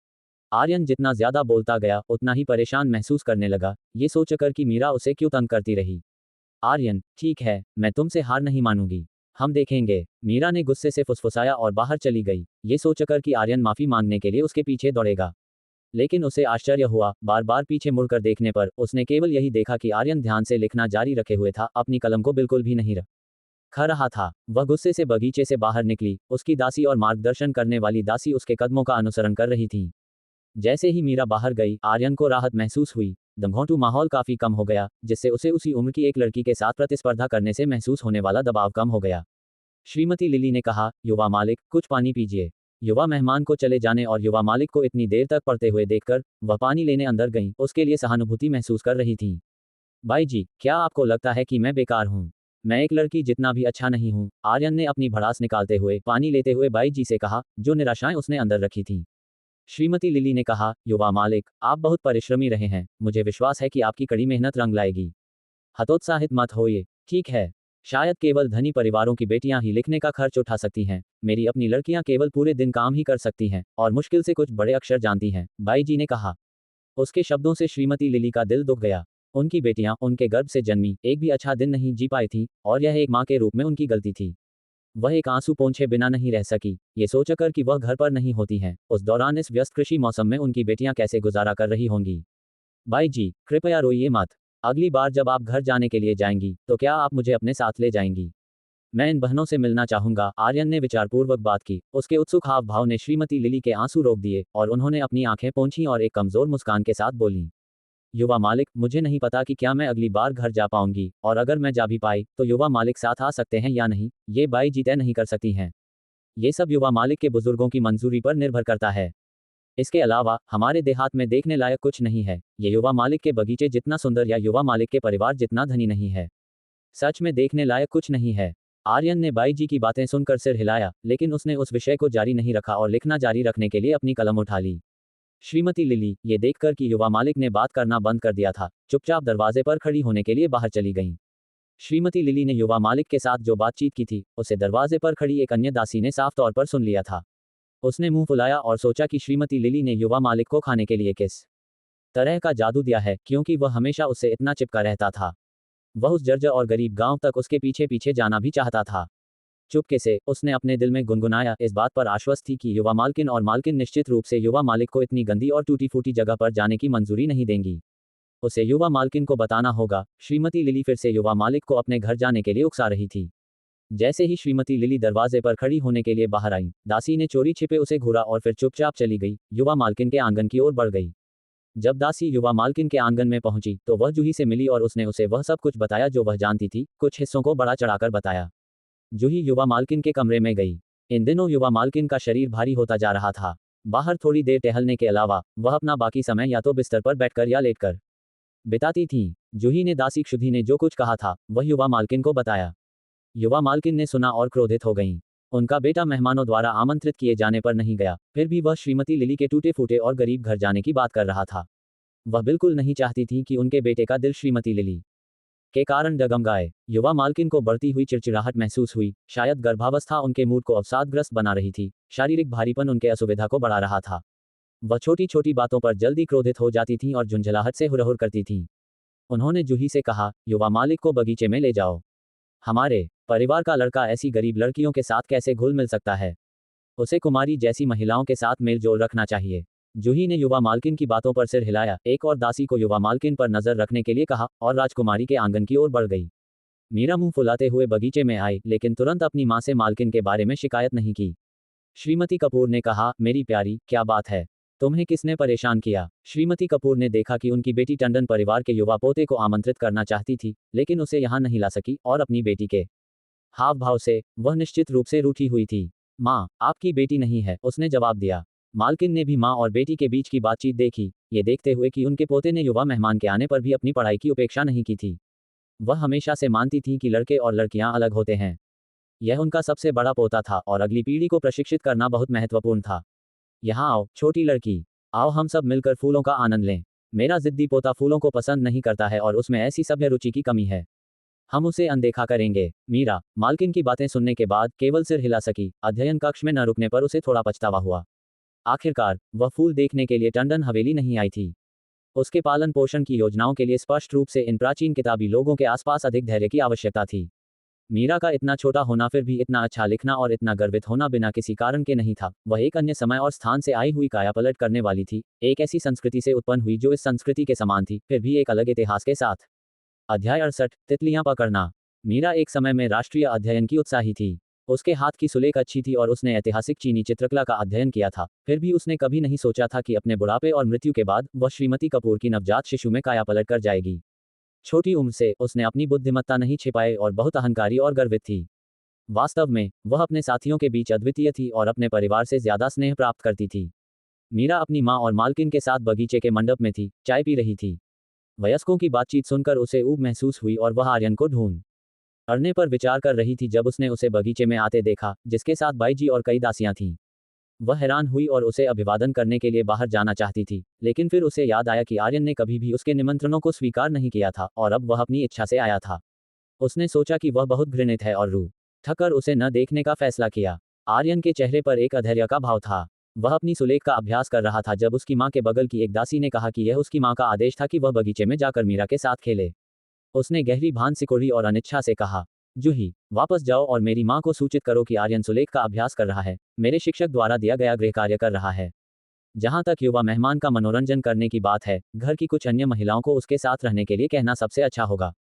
आर्यन जितना ज्यादा बोलता गया, उतना ही परेशान महसूस करने लगा, ये सोचकर कि मीरा उसे क्यों तंग करती रही। आर्यन, ठीक है, मैं तुमसे हार नहीं मानूंगी। हम देखेंगे। मीरा ने गुस्से से फुसफुसाया और बाहर चली गई, ये सोचकर कि आर्यन माफी मांगने के लिए उसके पीछे दौड़ेगा। लेकिन उसे आश्चर्य हुआ, बार बार पीछे मुड़कर देखने पर उसने केवल यही देखा कि आर्यन ध्यान से लिखना जारी रखे हुए था, अपनी कलम को बिल्कुल भी नहीं खा रहा था। वह गुस्से से बगीचे से बाहर निकली। उसकी दासी और मार्गदर्शन करने वाली दासी उसके कदमों का अनुसरण कर रही थी। जैसे ही मीरा बाहर गई, आर्यन को राहत महसूस हुई। दमघोंटू माहौल काफी कम हो गया, जिससे उसे उसी उम्र की एक लड़की के साथ प्रतिस्पर्धा करने से महसूस होने वाला दबाव कम हो गया। श्रीमती लिली ने कहा, युवा मालिक, कुछ पानी पीजिए। युवा मेहमान को चले जाने और युवा मालिक को इतनी देर तक पढ़ते हुए देखकर वह पानी लेने अंदर गईं, उसके लिए सहानुभूति महसूस कर रही थीं। बाई जी, क्या आपको लगता है कि मैं बेकार हूँ? मैं एक लड़की जितना भी अच्छा नहीं हूँ, आर्यन ने अपनी भड़ास निकालते हुए पानी लेते हुए बाई जी से कहा, जो निराशाएं उसने अंदर रखी थीं। श्रीमती लिली ने कहा, युवा मालिक, आप बहुत परिश्रमी रहे हैं, मुझे विश्वास है कि आपकी कड़ी मेहनत रंग लाएगी। हतोत्साहित मत होइए। ठीक है, शायद केवल धनी परिवारों की बेटियां ही लिखने का खर्च उठा सकती हैं, मेरी अपनी लड़कियां केवल पूरे दिन काम ही कर सकती हैं और मुश्किल से कुछ बड़े अक्षर जानती हैं, बाई जी ने कहा। उसके शब्दों से श्रीमती लिली का दिल दुख गया। उनकी बेटियां उनके गर्भ से जन्मी एक भी अच्छा दिन नहीं जी पाई थी और यह एक मां के रूप में उनकी गलती थी। वह एक आंसू पोंछे बिना नहीं रह सकी, ये सोचकर कि वह घर पर नहीं होती हैं, उस दौरान इस व्यस्त कृषि मौसम में उनकी बेटियां कैसे गुजारा कर रही होंगी। बाई जी, कृपया रोइए मत। अगली बार जब आप घर जाने के लिए जाएंगी, तो क्या आप मुझे अपने साथ ले जाएंगी? मैं इन बहनों से मिलना चाहूंगा, आर्यन ने विचारपूर्वक बात की। उसके उत्सुक हाव भाव ने श्रीमती लिली के आंसू रोक दिए और उन्होंने अपनी आंखें पोंछीं और एक कमजोर मुस्कान के साथ बोली, युवा मालिक, मुझे नहीं पता कि क्या मैं अगली बार घर जा पाऊंगी, और अगर मैं जा भी पाई, तो युवा मालिक साथ आ सकते हैं या नहीं, ये बाई जी तय नहीं कर सकती हैं। ये सब युवा मालिक के बुजुर्गों की मंजूरी पर निर्भर करता है। इसके अलावा हमारे देहात में देखने लायक कुछ नहीं है, ये युवा मालिक के बगीचे जितना सुंदर या युवा मालिक के परिवार जितना धनी नहीं है। सच में देखने लायक कुछ नहीं है। आर्यन ने बाई जी की बातें सुनकर सिर हिलाया, लेकिन उसने उस विषय को जारी नहीं रखा और लिखना जारी रखने के लिए अपनी कलम उठा ली। श्रीमती लिली, ये देखकर कि युवा मालिक ने बात करना बंद कर दिया था, चुपचाप दरवाजे पर खड़ी होने के लिए बाहर चली गईं। श्रीमती लिली ने युवा मालिक के साथ जो बातचीत की थी, उसे दरवाजे पर खड़ी एक अन्य दासी ने साफ तौर पर सुन लिया था। उसने मुंह फुलाया और सोचा कि श्रीमती लिली ने युवा मालिक को खाने के लिए किस तरह का जादू दिया है, क्योंकि वह हमेशा उससे इतना चिपका रहता था। वह उस जर्जर और गरीब गांव तक उसके पीछे पीछे जाना भी चाहता था। चुपके से उसने अपने दिल में गुनगुनाया, इस बात पर आश्वस्त थी कि युवा मालकिन और मालकिन निश्चित रूप से युवा मालिक को इतनी गंदी और टूटी फूटी जगह पर जाने की मंजूरी नहीं देंगी। उसे युवा मालकिन को बताना होगा। श्रीमती लिली फिर से युवा मालिक को अपने घर जाने के लिए उकसा रही थी। जैसे ही श्रीमती लिली दरवाजे पर खड़ी होने के लिए बाहर आई, दासी ने चोरी छिपे उसे घूरा और फिर चुपचाप चली गई, युवा मालकिन के आंगन की ओर बढ़ गई। जब दासी युवा मालकिन के आंगन में पहुंची, तो वह जूही से मिली और उसने उसे वह सब कुछ बताया जो वह जानती थी, कुछ हिस्सों को बढ़ा चढ़ाकर बताया। जूही युवा मालकिन के कमरे में गई। इन दिनों युवा मालकिन का शरीर भारी होता जा रहा था। बाहर थोड़ी देर टहलने के अलावा वह अपना बाकी समय या तो बिस्तर पर बैठकर या लेटकर बिताती थीं। जूही ने दासी क्षुधी ने जो कुछ कहा था, वह युवा मालकिन को बताया। युवा मालकिन ने सुना और क्रोधित हो गईं। उनका बेटा मेहमानों द्वारा आमंत्रित किए जाने पर नहीं गया, फिर भी वह श्रीमती लिली के टूटे फूटे और गरीब घर जाने की बात कर रहा था। वह बिल्कुल नहीं चाहती थी कि उनके बेटे का दिल श्रीमती लिली के कारण डगमगाए। युवा मालकिन को बढ़ती हुई चिड़चिड़ाहट महसूस हुई, शायद गर्भावस्था उनके मूड को अवसादग्रस्त बना रही थी, शारीरिक भारीपन उनके असुविधा को बढ़ा रहा था। वह छोटी छोटी बातों पर जल्दी क्रोधित हो जाती थीं और झुंझलाहट से हुरहुर करती थीं। उन्होंने जूही से कहा, युवा मालिक को बगीचे में ले जाओ। हमारे परिवार का लड़का ऐसी गरीब लड़कियों के साथ कैसे घुल मिल सकता है? उसे कुमारी जैसी महिलाओं के साथ मेल जोल रखना चाहिए। जूही ने युवा मालकिन की बातों पर सिर हिलाया, एक और दासी को युवा मालकिन पर नजर रखने के लिए कहा और राजकुमारी के आंगन की ओर बढ़ गई। मीरा मुंह फुलाते हुए बगीचे में आई, लेकिन तुरंत अपनी मां से मालकिन के बारे में शिकायत नहीं की। श्रीमती कपूर ने कहा, मेरी प्यारी, क्या बात है? तुम्हें किसने परेशान किया? श्रीमती कपूर ने देखा कि उनकी बेटी टंडन परिवार के युवा पोते को आमंत्रित करना चाहती थी, लेकिन उसे यहां नहीं ला सकी और अपनी बेटी के हाव भाव से वह निश्चित रूप से रूठी हुई थी। माँ, आपकी बेटी नहीं है, उसने जवाब दिया। मालकिन ने भी माँ और बेटी के बीच की बातचीत देखी, ये देखते हुए कि उनके पोते ने युवा मेहमान के आने पर भी अपनी पढ़ाई की उपेक्षा नहीं की थी। वह हमेशा से मानती थी कि लड़के और लड़कियां अलग होते हैं। यह उनका सबसे बड़ा पोता था और अगली पीढ़ी को प्रशिक्षित करना बहुत महत्वपूर्ण था। यहाँ आओ, छोटी लड़की, आओ हम सब मिलकर फूलों का आनंद लें। मेरा जिद्दी पोता फूलों को पसंद नहीं करता है और उसमें ऐसी सभ्य रुचि की कमी है। हम उसे अनदेखा करेंगे। मीरा, मालकिन की बातें सुनने के बाद केवल सिर हिला सकी। अध्ययन कक्ष में न रुकने पर उसे थोड़ा पछतावा हुआ। आखिरकार वह फूल देखने के लिए टंडन हवेली नहीं आई थी। उसके पालन पोषण की योजनाओं के लिए स्पष्ट रूप से इन प्राचीन किताबी लोगों के आसपास अधिक धैर्य की आवश्यकता थी। मीरा का इतना छोटा होना, फिर भी इतना अच्छा लिखना और इतना गर्वित होना बिना किसी कारण के नहीं था। वह एक अन्य समय और स्थान से आई हुई कायापलट करने वाली थी, एक ऐसी संस्कृति से उत्पन्न हुई जो इस संस्कृति के समान थी, फिर भी एक अलग इतिहास के साथ। अध्याय 68, तितलियां पकड़ना। मीरा एक समय में राष्ट्रीय अध्ययन की उत्साही थी। उसके हाथ की सुलेख अच्छी थी और उसने ऐतिहासिक चीनी चित्रकला का अध्ययन किया था, फिर भी उसने कभी नहीं सोचा था कि अपने बुढ़ापे और मृत्यु के बाद वह श्रीमती कपूर की नवजात शिशु में कायापलट कर जाएगी। छोटी उम्र से उसने अपनी बुद्धिमत्ता नहीं छिपाई और बहुत अहंकारी और गर्वित थी। वास्तव में वह अपने साथियों के बीच अद्वितीय थी और अपने परिवार से ज्यादा स्नेह प्राप्त करती थी। मीरा अपनी माँ और मालकिन के साथ बगीचे के मंडप में थी, चाय पी रही थी। वयस्कों की बातचीत सुनकर उसे ऊब महसूस हुई और वह आर्यन को ढूंढ करने पर विचार कर रही थी जब उसने उसे बगीचे में आते देखा, जिसके साथ बाईजी और कई दासियां थीं। वह हैरान हुई और उसे अभिवादन करने के लिए बाहर जाना चाहती थी, लेकिन फिर उसे याद आया कि आर्यन ने कभी भी उसके निमंत्रणों को स्वीकार नहीं किया था और अब वह अपनी इच्छा से आया था। उसने सोचा कि वह बहुत घृणित है और रूठ थकर उसे न देखने का फैसला किया। आर्यन के चेहरे पर एक अधैर्य का भाव था। वह अपनी सुलेख का अभ्यास कर रहा था जब उसकी मां के बगल की एक दासी ने कहा कि यह उसकी मां का आदेश था कि वह बगीचे में जाकर मीरा के साथ खेले। उसने गहरी भान सिकोड़ी और अनिच्छा से कहा, जूही, वापस जाओ और मेरी मां को सूचित करो कि आर्यन सुलेख का अभ्यास कर रहा है, मेरे शिक्षक द्वारा दिया गया गृह कार्य कर रहा है। जहां तक युवा मेहमान का मनोरंजन करने की बात है, घर की कुछ अन्य महिलाओं को उसके साथ रहने के लिए कहना सबसे अच्छा होगा।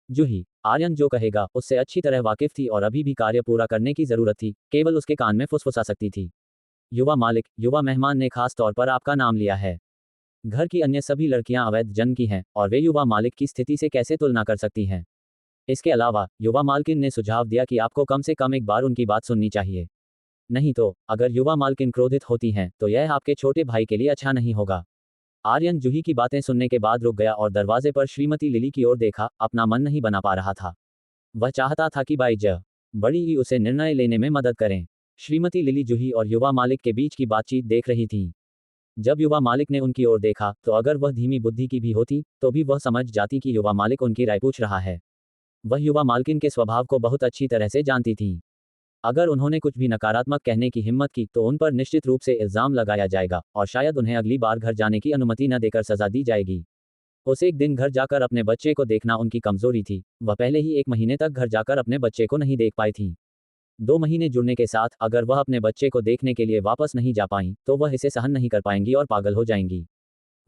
जूही, आर्यन जो कहेगा उससे अच्छी तरह वाकिफ थी और अभी भी कार्य पूरा करने की जरूरत थी, केवल उसके कान में फुसफुसा सकती थी। युवा मालिक, युवा मेहमान ने खास तौर पर आपका नाम लिया है। घर की अन्य सभी लड़कियां अवैध जन्म की हैं और वे युवा मालिक की स्थिति से कैसे तुलना कर सकती हैं। इसके अलावा युवा मालकिन ने सुझाव दिया कि आपको कम से कम एक बार उनकी बात सुननी चाहिए। नहीं तो अगर युवा मालकिन क्रोधित होती हैं तो यह आपके छोटे भाई के लिए अच्छा नहीं होगा। आर्यन जूही की बातें सुनने के बाद रुक गया और दरवाजे पर श्रीमती लिली की ओर देखा, अपना मन नहीं बना पा रहा था। वह चाहता था कि बाई बड़ी ही उसे निर्णय लेने में मदद करें। श्रीमती लिली जूही और युवा मालिक के बीच की बातचीत देख रही थी। जब युवा मालिक ने उनकी ओर देखा तो अगर वह धीमी बुद्धि की भी होती तो भी वह समझ जाती कि युवा मालिक उनकी राय पूछ रहा है। वह युवा मालकिन के स्वभाव को बहुत अच्छी तरह से जानती थी। अगर उन्होंने कुछ भी नकारात्मक कहने की हिम्मत की तो उन पर निश्चित रूप से इल्जाम लगाया जाएगा और शायद उन्हें अगली बार घर जाने की अनुमति न देकर सजा दी जाएगी। उसे एक दिन घर जाकर अपने बच्चे को देखना उनकी कमजोरी थी। वह पहले ही 1 महीने तक घर जाकर अपने बच्चे को नहीं देख पाई थी। 2 महीने जुड़ने के साथ अगर वह अपने बच्चे को देखने के लिए वापस नहीं जा पाई तो वह इसे सहन नहीं कर पाएंगी और पागल हो जाएंगी।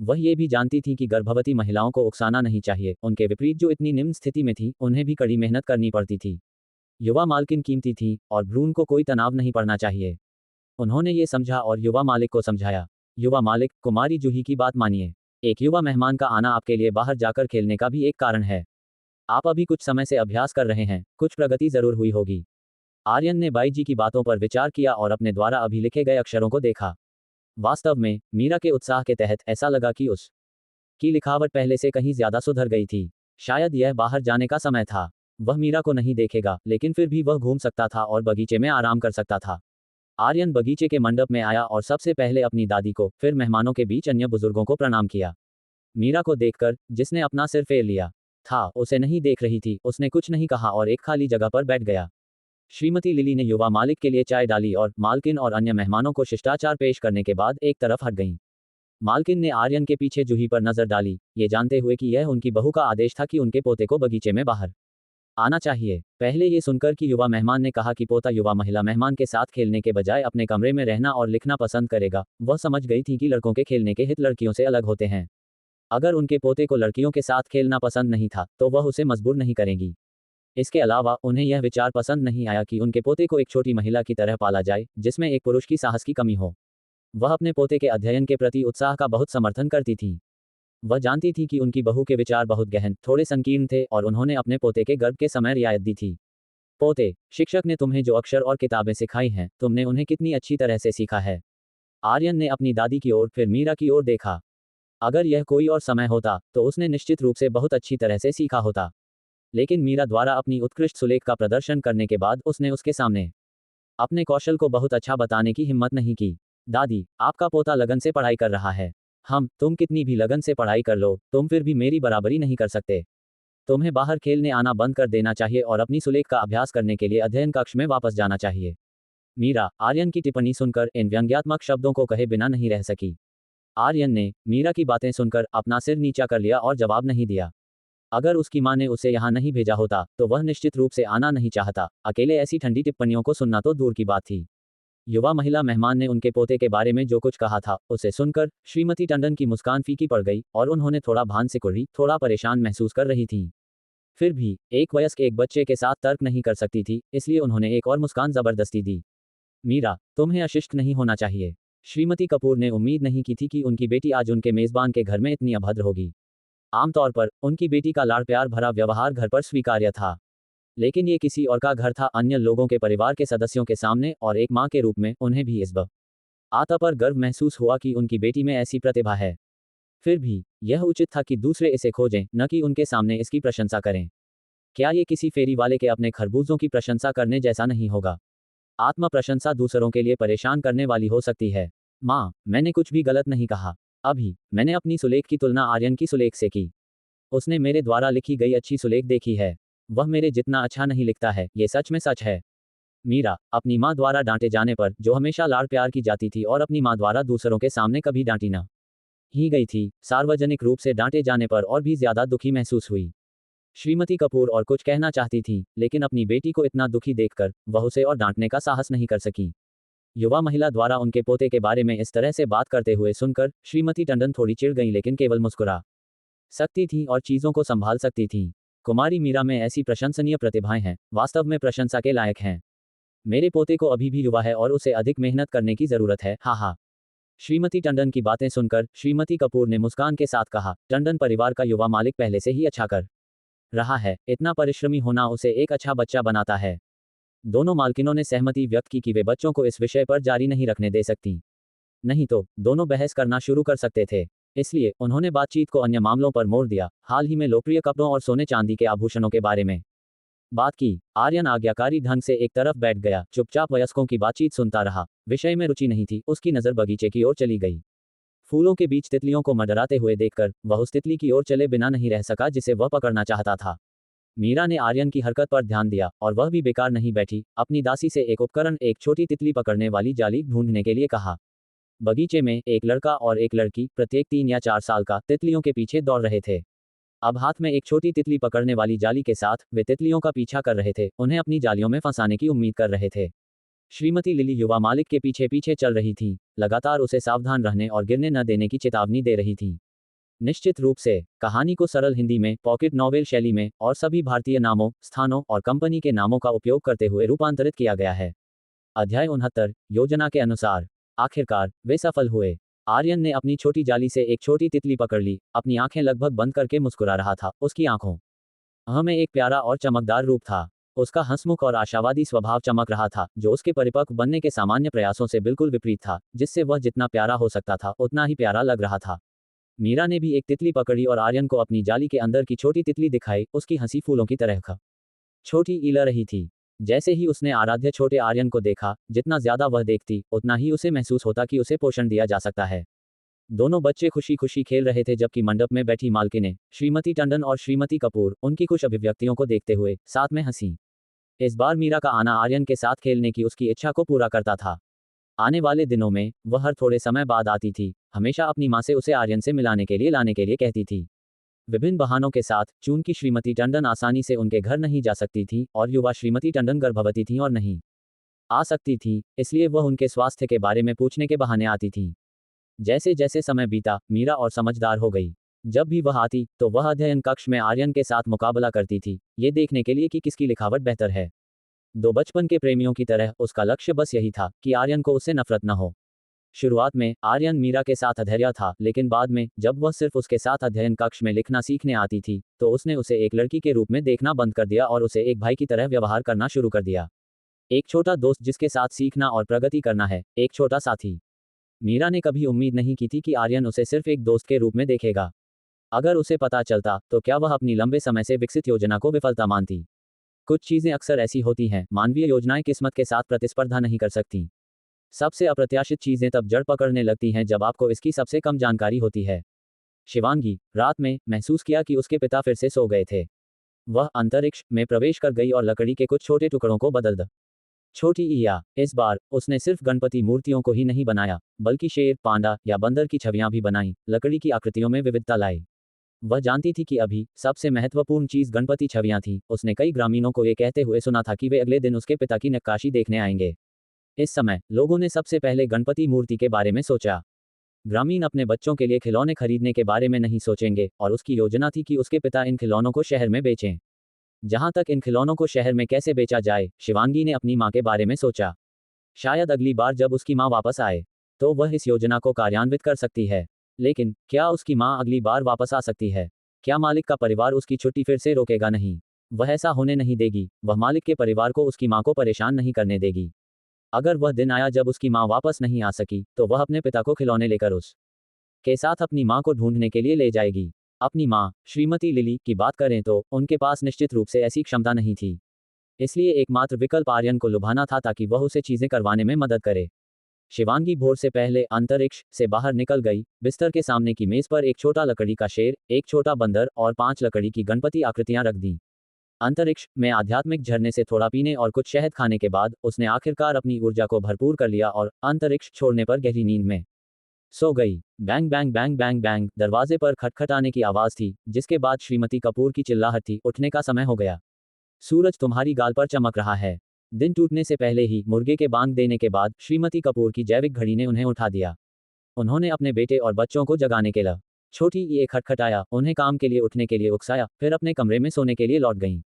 वह ये भी जानती थी कि गर्भवती महिलाओं को उकसाना नहीं चाहिए, उनके विपरीत जो इतनी निम्न स्थिति में थी उन्हें भी कड़ी मेहनत करनी पड़ती थी। युवा मालकिन कीमती थी और भ्रूण को कोई तनाव नहीं पड़ना चाहिए। उन्होंने ये समझा और युवा मालिक को समझाया। युवा मालिक, कुमारी जूही की बात मानिए। एक युवा मेहमान का आना आपके लिए बाहर जाकर खेलने का भी एक कारण है। आप अभी कुछ समय से अभ्यास कर रहे हैं, कुछ प्रगति जरूर हुई होगी। आर्यन ने बाईजी की बातों पर विचार किया और अपने द्वारा अभी लिखे गए अक्षरों को देखा। वास्तव में मीरा के उत्साह के तहत ऐसा लगा कि उस की लिखावट पहले से कहीं ज्यादा सुधर गई थी। शायद यह बाहर जाने का समय था। वह मीरा को नहीं देखेगा, लेकिन फिर भी वह घूम सकता था और बगीचे में आराम कर सकता था। आर्यन बगीचे के मंडप में आया और सबसे पहले अपनी दादी को, फिर मेहमानों के बीच अन्य बुजुर्गों को प्रणाम किया। मीरा को देखकर, जिसने अपना सिर फेर लिया था, उसे नहीं देख रही थी। उसने कुछ नहीं कहा और एक खाली जगह पर बैठ गया। श्रीमती लिली ने युवा मालिक के लिए चाय डाली और मालकिन और अन्य मेहमानों को शिष्टाचार पेश करने के बाद एक तरफ हट गईं। मालकिन ने आर्यन के पीछे जूही पर नजर डाली, ये जानते हुए कि यह उनकी बहू का आदेश था कि उनके पोते को बगीचे में बाहर आना चाहिए। पहले ये सुनकर कि युवा मेहमान ने कहा कि पोता युवा महिला मेहमान के साथ खेलने के बजाय अपने कमरे में रहना और लिखना पसंद करेगा, वह समझ गई थी कि लड़कों के खेलने के हित लड़कियों से अलग होते हैं। अगर उनके पोते को लड़कियों के साथ खेलना पसंद नहीं था तो वह उसे मजबूर नहीं करेंगी। इसके अलावा उन्हें यह विचार पसंद नहीं आया कि उनके पोते को एक छोटी महिला की तरह पाला जाए, जिसमें एक पुरुष की साहस की कमी हो। वह अपने पोते के अध्ययन के प्रति उत्साह का बहुत समर्थन करती थी। वह जानती थी कि उनकी बहू के विचार बहुत गहन, थोड़े संकीर्ण थे और उन्होंने अपने पोते के गर्भ के समय रियायत दी थी। पोते, शिक्षक ने तुम्हें जो अक्षर और किताबें सिखाई हैं, तुमने उन्हें कितनी अच्छी तरह से सीखा है। आर्यन ने अपनी दादी की ओर फिर मीरा की ओर देखा। अगर यह कोई और समय होता तो उसने निश्चित रूप से बहुत अच्छी तरह से सीखा होता। लेकिन मीरा द्वारा अपनी उत्कृष्ट सुलेख का प्रदर्शन करने के बाद उसने उसके सामने अपने कौशल को बहुत अच्छा बताने की हिम्मत नहीं की। दादी, आपका पोता लगन से पढ़ाई कर रहा है। तुम कितनी भी लगन से पढ़ाई कर लो, तुम फिर भी मेरी बराबरी नहीं कर सकते। तुम्हें बाहर खेलने आना बंद कर देना चाहिए और अपनी सुलेख का अभ्यास करने के लिए अध्ययन कक्ष में वापस जाना चाहिए। मीरा, आर्यन की टिप्पणी सुनकर इन व्यंग्यात्मक शब्दों को कहे बिना नहीं रह सकी। आर्यन ने मीरा की बातें सुनकर अपना सिर नीचा कर लिया और जवाब नहीं दिया। अगर उसकी मां ने उसे यहाँ नहीं भेजा होता तो वह निश्चित रूप से आना नहीं चाहता। अकेले ऐसी ठंडी टिप्पणियों को सुनना तो दूर की बात थी। युवा महिला मेहमान ने उनके पोते के बारे में जो कुछ कहा था उसे सुनकर श्रीमती टंडन की मुस्कान फीकी पड़ गई और उन्होंने थोड़ा भान सिकुड़ी, थोड़ा परेशान महसूस कर रही थीं। फिर भी एक वयस्क एक बच्चे के साथ तर्क नहीं कर सकती थी, इसलिए उन्होंने एक और मुस्कान जबरदस्ती दी। मीरा, तुम्हें अशिष्ट नहीं होना चाहिए। श्रीमती कपूर ने उम्मीद नहीं की थी कि उनकी बेटी आज उनके मेजबान के घर में इतनी अभद्र होगी। आमतौर पर उनकी बेटी का लाड़ प्यार भरा व्यवहार घर पर स्वीकार्य था, लेकिन ये किसी और का घर था, अन्य लोगों के परिवार के सदस्यों के सामने, और एक मां के रूप में उन्हें भी इस बात पर गर्व महसूस हुआ कि उनकी बेटी में ऐसी प्रतिभा है। फिर भी यह उचित था कि दूसरे इसे खोजें, न कि उनके सामने इसकी प्रशंसा करें। क्या ये किसी फेरी वाले के अपने खरबूजों की प्रशंसा करने जैसा नहीं होगा? आत्म प्रशंसा दूसरों के लिए परेशान करने वाली हो सकती है। माँ, मैंने कुछ भी गलत नहीं कहा। अभी मैंने अपनी सुलेख की तुलना आर्यन की सुलेख से की। उसने मेरे द्वारा लिखी गई अच्छी सुलेख देखी है। वह मेरे जितना अच्छा नहीं लिखता है, ये सच में सच है। मीरा अपनी माँ द्वारा डांटे जाने पर, जो हमेशा लाड़ प्यार की जाती थी और अपनी माँ द्वारा दूसरों के सामने कभी डांटी ना ही गई थी, सार्वजनिक रूप से डांटे जाने पर और भी ज्यादा दुखी महसूस हुई। श्रीमती कपूर और कुछ कहना चाहती थी, लेकिन अपनी बेटी को इतना दुखी देखकर वह उसे और डांटने का साहस नहीं कर सकी। युवा महिला द्वारा उनके पोते के बारे में इस तरह से बात करते हुए सुनकर श्रीमती टंडन थोड़ी चिढ़ गई, लेकिन केवल मुस्कुरा सकती थी और चीजों को संभाल सकती थी। कुमारी मीरा में ऐसी प्रशंसनीय प्रतिभाएं हैं, वास्तव में प्रशंसा के लायक हैं। मेरे पोते को अभी भी युवा है और उसे अधिक मेहनत करने की जरूरत है, हा हा। श्रीमती टंडन की बातें सुनकर श्रीमती कपूर ने मुस्कान के साथ कहा, टंडन परिवार का युवा मालिक पहले से ही अच्छा कर रहा है, इतना परिश्रमी होना उसे एक अच्छा बच्चा बनाता है। दोनों मालकिनों ने सहमति व्यक्त की कि वे बच्चों को इस विषय पर जारी नहीं रखने दे सकती, नहीं तो दोनों बहस करना शुरू कर सकते थे। इसलिए उन्होंने बातचीत को अन्य मामलों पर मोड़ दिया, हाल ही में लोकप्रिय कपड़ों और सोने चांदी के आभूषणों के बारे में बात की। आर्यन आज्ञाकारी ढंग से एक तरफ बैठ गया, चुपचाप वयस्कों की बातचीत सुनता रहा। विषय में रुचि नहीं थी, उसकी नजर बगीचे की ओर चली गई। फूलों के बीच तितलियों को मंडराते हुए देखकर वह उस तितली की ओर चले बिना नहीं रह सका जिसे वह पकड़ना चाहता था। मीरा ने आर्यन की हरकत पर ध्यान दिया और वह भी बेकार नहीं बैठी, अपनी दासी से एक उपकरण, एक छोटी तितली पकड़ने वाली जाली ढूंढने के लिए कहा। बगीचे में एक लड़का और एक लड़की, प्रत्येक 3 या 4 साल का, तितलियों के पीछे दौड़ रहे थे। अब हाथ में एक छोटी तितली पकड़ने वाली जाली के साथ वे तितलियों का पीछा कर रहे थे, उन्हें अपनी जालियों में फंसाने की उम्मीद कर रहे थे। श्रीमती लिली युवा मालिक के पीछे पीछे चल रही थी, लगातार उसे सावधान रहने और गिरने न देने की चेतावनी दे रही थी। निश्चित रूप से कहानी को सरल हिंदी में, पॉकेट नॉवेल शैली में और सभी भारतीय नामों, स्थानों और कंपनी के नामों का उपयोग करते हुए रूपांतरित किया गया है। अध्याय 69, योजना के अनुसार। आखिरकार वे सफल हुए। आर्यन ने अपनी छोटी जाली से एक छोटी तितली पकड़ ली, अपनी आंखें लगभग बंद करके मुस्कुरा रहा था। उसकी आंखों में एक प्यारा और चमकदार रूप था। उसका हंसमुख और आशावादी स्वभाव चमक रहा था, जो उसके परिपक्व बनने के सामान्य प्रयासों से बिल्कुल विपरीत था, जिससे वह जितना प्यारा हो सकता था उतना ही प्यारा लग रहा था। मीरा ने भी एक तितली पकड़ी और आर्यन को अपनी जाली के अंदर की छोटी तितली दिखाई। उसकी हंसी फूलों की तरह छोटी इला रही थी। जैसे ही उसने आराध्य छोटे आर्यन को देखा, जितना ज्यादा वह देखती उतना ही उसे महसूस होता कि उसे पोषण दिया जा सकता है। दोनों बच्चे खुशी खुशी खेल रहे थे, जबकि मंडप में बैठी मालकिनें श्रीमती टंडन और श्रीमती कपूर उनकी खुश अभिव्यक्तियों को देखते हुए साथ में हंसी। इस बार मीरा का आना आर्यन के साथ खेलने की उसकी इच्छा को पूरा करता था। आने वाले दिनों में वह हर थोड़े समय बाद आती थी, हमेशा अपनी माँ से उसे आर्यन से मिलाने के लिए लाने के लिए कहती थी। विभिन्न बहानों के साथ, चूंकि श्रीमती टंडन आसानी से उनके घर नहीं जा सकती थी और युवा श्रीमती टंडन गर्भवती थी और नहीं आ सकती थी, इसलिए वह उनके स्वास्थ्य के बारे में पूछने के बहाने आती थी। जैसे जैसे समय बीता, मीरा और समझदार हो गई। जब भी वह आती तो वह अध्ययन कक्ष में आर्यन के साथ मुकाबला करती थी, ये देखने के लिए कि किसकी लिखावट बेहतर है। दो बचपन के प्रेमियों की तरह उसका लक्ष्य बस यही था कि आर्यन को उससे नफरत न हो। शुरुआत में आर्यन मीरा के साथ अधैर्य था, लेकिन बाद में जब वह सिर्फ उसके साथ अध्ययन कक्ष में लिखना सीखने आती थी, तो उसने उसे एक लड़की के रूप में देखना बंद कर दिया और उसे एक भाई की तरह व्यवहार करना शुरू कर दिया। एक छोटा दोस्त जिसके साथ सीखना और प्रगति करना है, एक छोटा साथी। मीरा ने कभी उम्मीद नहीं की थी कि आर्यन उसे सिर्फ एक दोस्त के रूप में देखेगा। अगर उसे पता चलता तो क्या वह अपनी लंबे समय से विकसित योजना को विफलता मानती। कुछ चीजें अक्सर ऐसी होती हैं, मानवीय योजनाएं किस्मत के साथ प्रतिस्पर्धा नहीं कर सकती। सबसे अप्रत्याशित चीजें तब जड़ पकड़ने लगती हैं जब आपको इसकी सबसे कम जानकारी होती है। शिवांगी रात में महसूस किया कि उसके पिता फिर से सो गए थे। वह अंतरिक्ष में प्रवेश कर गई और लकड़ी के कुछ छोटे टुकड़ों को बदल द छोटी ईया। इस बार उसने सिर्फ गणपति मूर्तियों को ही नहीं बनाया, बल्कि शेर, पांडा या बंदर की छवियां भी बनाई, लकड़ी की आकृतियों में विविधता लाई। वह जानती थी कि अभी सबसे महत्वपूर्ण चीज गणपति छवियां थी। उसने कई ग्रामीणों को ये कहते हुए सुना था कि वे अगले दिन उसके पिता की नक्काशी देखने आएंगे। इस समय लोगों ने सबसे पहले गणपति मूर्ति के बारे में सोचा। ग्रामीण अपने बच्चों के लिए खिलौने खरीदने के बारे में नहीं सोचेंगे, और उसकी योजना थी कि उसके पिता इन खिलौनों को शहर में बेचें। जहां तक इन खिलौनों को शहर में कैसे बेचा जाए, शिवांगी ने अपनी मां के बारे में सोचा। शायद अगली बार जब उसकी मां वापस आए तो वह इस योजना को कार्यान्वित कर सकती है। लेकिन क्या उसकी मां अगली बार वापस आ सकती है? क्या मालिक का परिवार उसकी छुट्टी फिर से रोकेगा? नहीं, वह ऐसा होने नहीं देगी। वह मालिक के परिवार को उसकी मां को परेशान नहीं करने देगी। अगर वह दिन आया जब उसकी मां वापस नहीं आ सकी, तो वह अपने पिता को खिलौने लेकर उस के साथ अपनी मां को ढूंढने के लिए ले जाएगी। अपनी माँ श्रीमती लिली की बात करें तो उनके पास निश्चित रूप से ऐसी क्षमता नहीं थी। इसलिए एकमात्र विकल्प आर्यन को लुभाना था ताकि वह उसे चीजें करवाने में मदद करे। शिवांगी भोर से पहले अंतरिक्ष से बाहर निकल गई। बिस्तर के सामने की मेज पर एक छोटा लकड़ी का शेर, एक छोटा बंदर और 5 लकड़ी की गणपति आकृतियां रख दी। अंतरिक्ष में आध्यात्मिक झरने से थोड़ा पीने और कुछ शहद खाने के बाद उसने आखिरकार अपनी ऊर्जा को भरपूर कर लिया और अंतरिक्ष छोड़ने पर गहरी नींद में सो गई। Bang bang bang bang bang दरवाजे पर खटखटाने की आवाज थी, जिसके बाद श्रीमती कपूर की चिल्लाहट थी, उठने का समय हो गया। सूरज तुम्हारी गाल पर चमक रहा है। दिन टूटने से पहले ही मुर्गे के बांग देने के बाद श्रीमती कपूर की जैविक घड़ी ने उन्हें उठा दिया। उन्होंने अपने बेटे और बच्चों को जगाने के लिए छोटी ये खटखटाया, उन्हें काम के लिए उठने के लिए उकसाया, फिर अपने कमरे में सोने के लिए लौट गईं।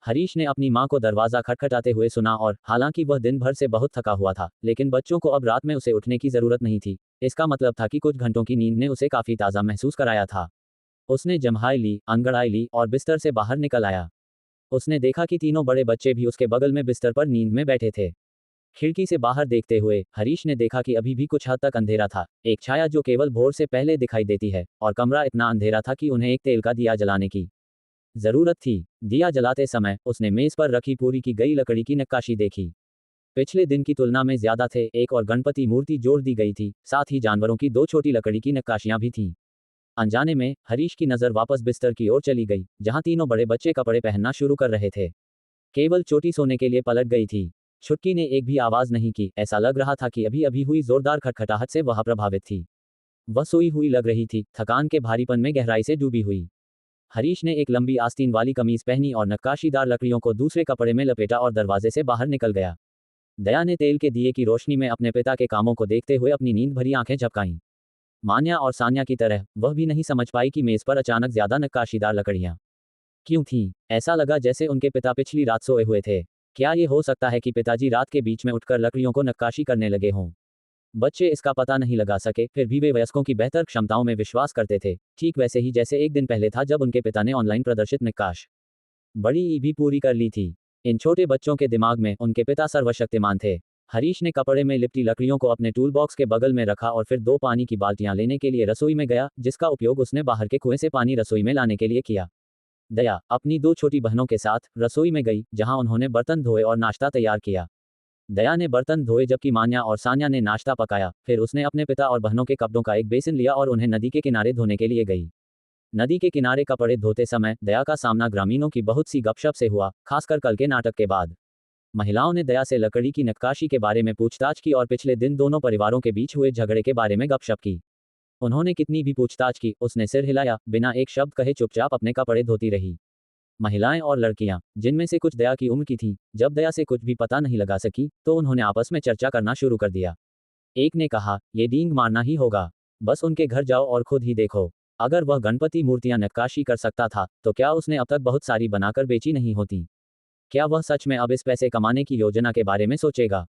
हरीश ने अपनी मां को दरवाजा खटखटाते हुए सुना और हालांकि वह दिन भर से बहुत थका हुआ था, लेकिन बच्चों को अब रात में उसे उठने की जरूरत नहीं थी। इसका मतलब था कि कुछ घंटों की नींद ने उसे काफी ताज़ा महसूस कराया था। उसने जम्हाई ली, अंगड़ाई ली और बिस्तर से बाहर निकल आया। उसने देखा कि तीनों बड़े बच्चे भी उसके बगल में बिस्तर पर नींद में बैठे थे। खिड़की से बाहर देखते हुए हरीश ने देखा कि अभी भी कुछ हद तक अंधेरा था, एक छाया जो केवल भोर से पहले दिखाई देती है, और कमरा इतना अंधेरा था कि उन्हें एक तेल का दिया जलाने की जरूरत थी। दिया जलाते समय उसने मेज पर रखी पूरी की गई लकड़ी की नक्काशी देखी। पिछले दिन की तुलना में ज्यादा थे, एक और गणपति मूर्ति जोड़ दी गई थी, साथ ही जानवरों की 2 छोटी लकड़ी की नक्काशियां भी थीं। अनजाने में हरीश की नजर वापस बिस्तर की ओर चली गई, जहां तीनों बड़े बच्चे कपड़े पहनना शुरू कर रहे थे। केवल चोटी सोने के लिए पलट गई थी। छुटकी ने एक भी आवाज नहीं की, ऐसा लग रहा था कि अभी अभी हुई जोरदार खटखटाहट से वह प्रभावित थी। वह सोई हुई लग रही थी, थकान के भारीपन में गहराई से डूबी हुई। हरीश ने एक लंबी आस्तीन वाली कमीज पहनी और नक्काशीदार लकड़ियों को दूसरे कपड़े में लपेटा और दरवाजे से बाहर निकल गया। दया ने तेल के दिए की रोशनी में अपने पिता के कामों को देखते हुए अपनी नींद भरी आंखें झपकाईं। मान्या और सान्या की तरह वह भी नहीं समझ पाई कि मेज पर अचानक ज्यादा नक्काशीदार लकड़ियां क्यों थीं। ऐसा लगा जैसे उनके पिता पिछली रात सोए हुए थे। क्या ये हो सकता है कि पिताजी रात के बीच में उठकर लकड़ियों को नक्काशी करने लगे हों? बच्चे इसका पता नहीं लगा सके, फिर भी वे वयस्कों की बेहतर क्षमताओं में विश्वास करते थे, ठीक वैसे ही जैसे एक दिन पहले था जब उनके पिता ने ऑनलाइन प्रदर्शित नक्काश बड़ी ई भी पूरी कर ली थी। इन छोटे बच्चों के दिमाग में उनके पिता सर्वशक्तिमान थे। हरीश ने कपड़े में लिपटी लकड़ियों को अपने टूल बॉक्स के बगल में रखा और फिर 2 पानी की बाल्टियां लेने के लिए रसोई में गया, जिसका उपयोग उसने बाहर के कुएं से पानी रसोई में लाने के लिए किया। दया अपनी 2 छोटी बहनों के साथ रसोई में गई, जहां उन्होंने बर्तन धोए और नाश्ता तैयार किया। दया ने बर्तन धोए जबकि मान्या और सान्या ने नाश्ता पकाया। फिर उसने अपने पिता और बहनों के कपड़ों का एक बेसिन लिया और उन्हें नदी के किनारे धोने के लिए गई। नदी के किनारे कपड़े धोते समय दया का सामना ग्रामीणों की बहुत सी गपशप से हुआ, खासकर कल के नाटक के बाद। महिलाओं ने दया से लकड़ी की नक्काशी के बारे में पूछताछ की और पिछले दिन दोनों परिवारों के बीच हुए झगड़े के बारे में गपशप की। उन्होंने कितनी भी पूछताछ की, उसने सिर हिलाया, बिना एक शब्द कहे चुपचाप अपने कपड़े धोती रही। महिलाएं और लड़कियां, जिनमें से कुछ दया की उम्र की थीं, जब दया से कुछ भी पता नहीं लगा सकी, तो उन्होंने आपस में चर्चा करना शुरू कर दिया। एक ने कहा, ये डींग मारना ही होगा, बस उनके घर जाओ और खुद ही देखो। अगर वह गणपति मूर्तियां नक्काशी कर सकता था, तो क्या उसने अब तक बहुत सारी बनाकर बेची नहीं होती? क्या वह सच में अब इस पैसे कमाने की योजना के बारे में सोचेगा?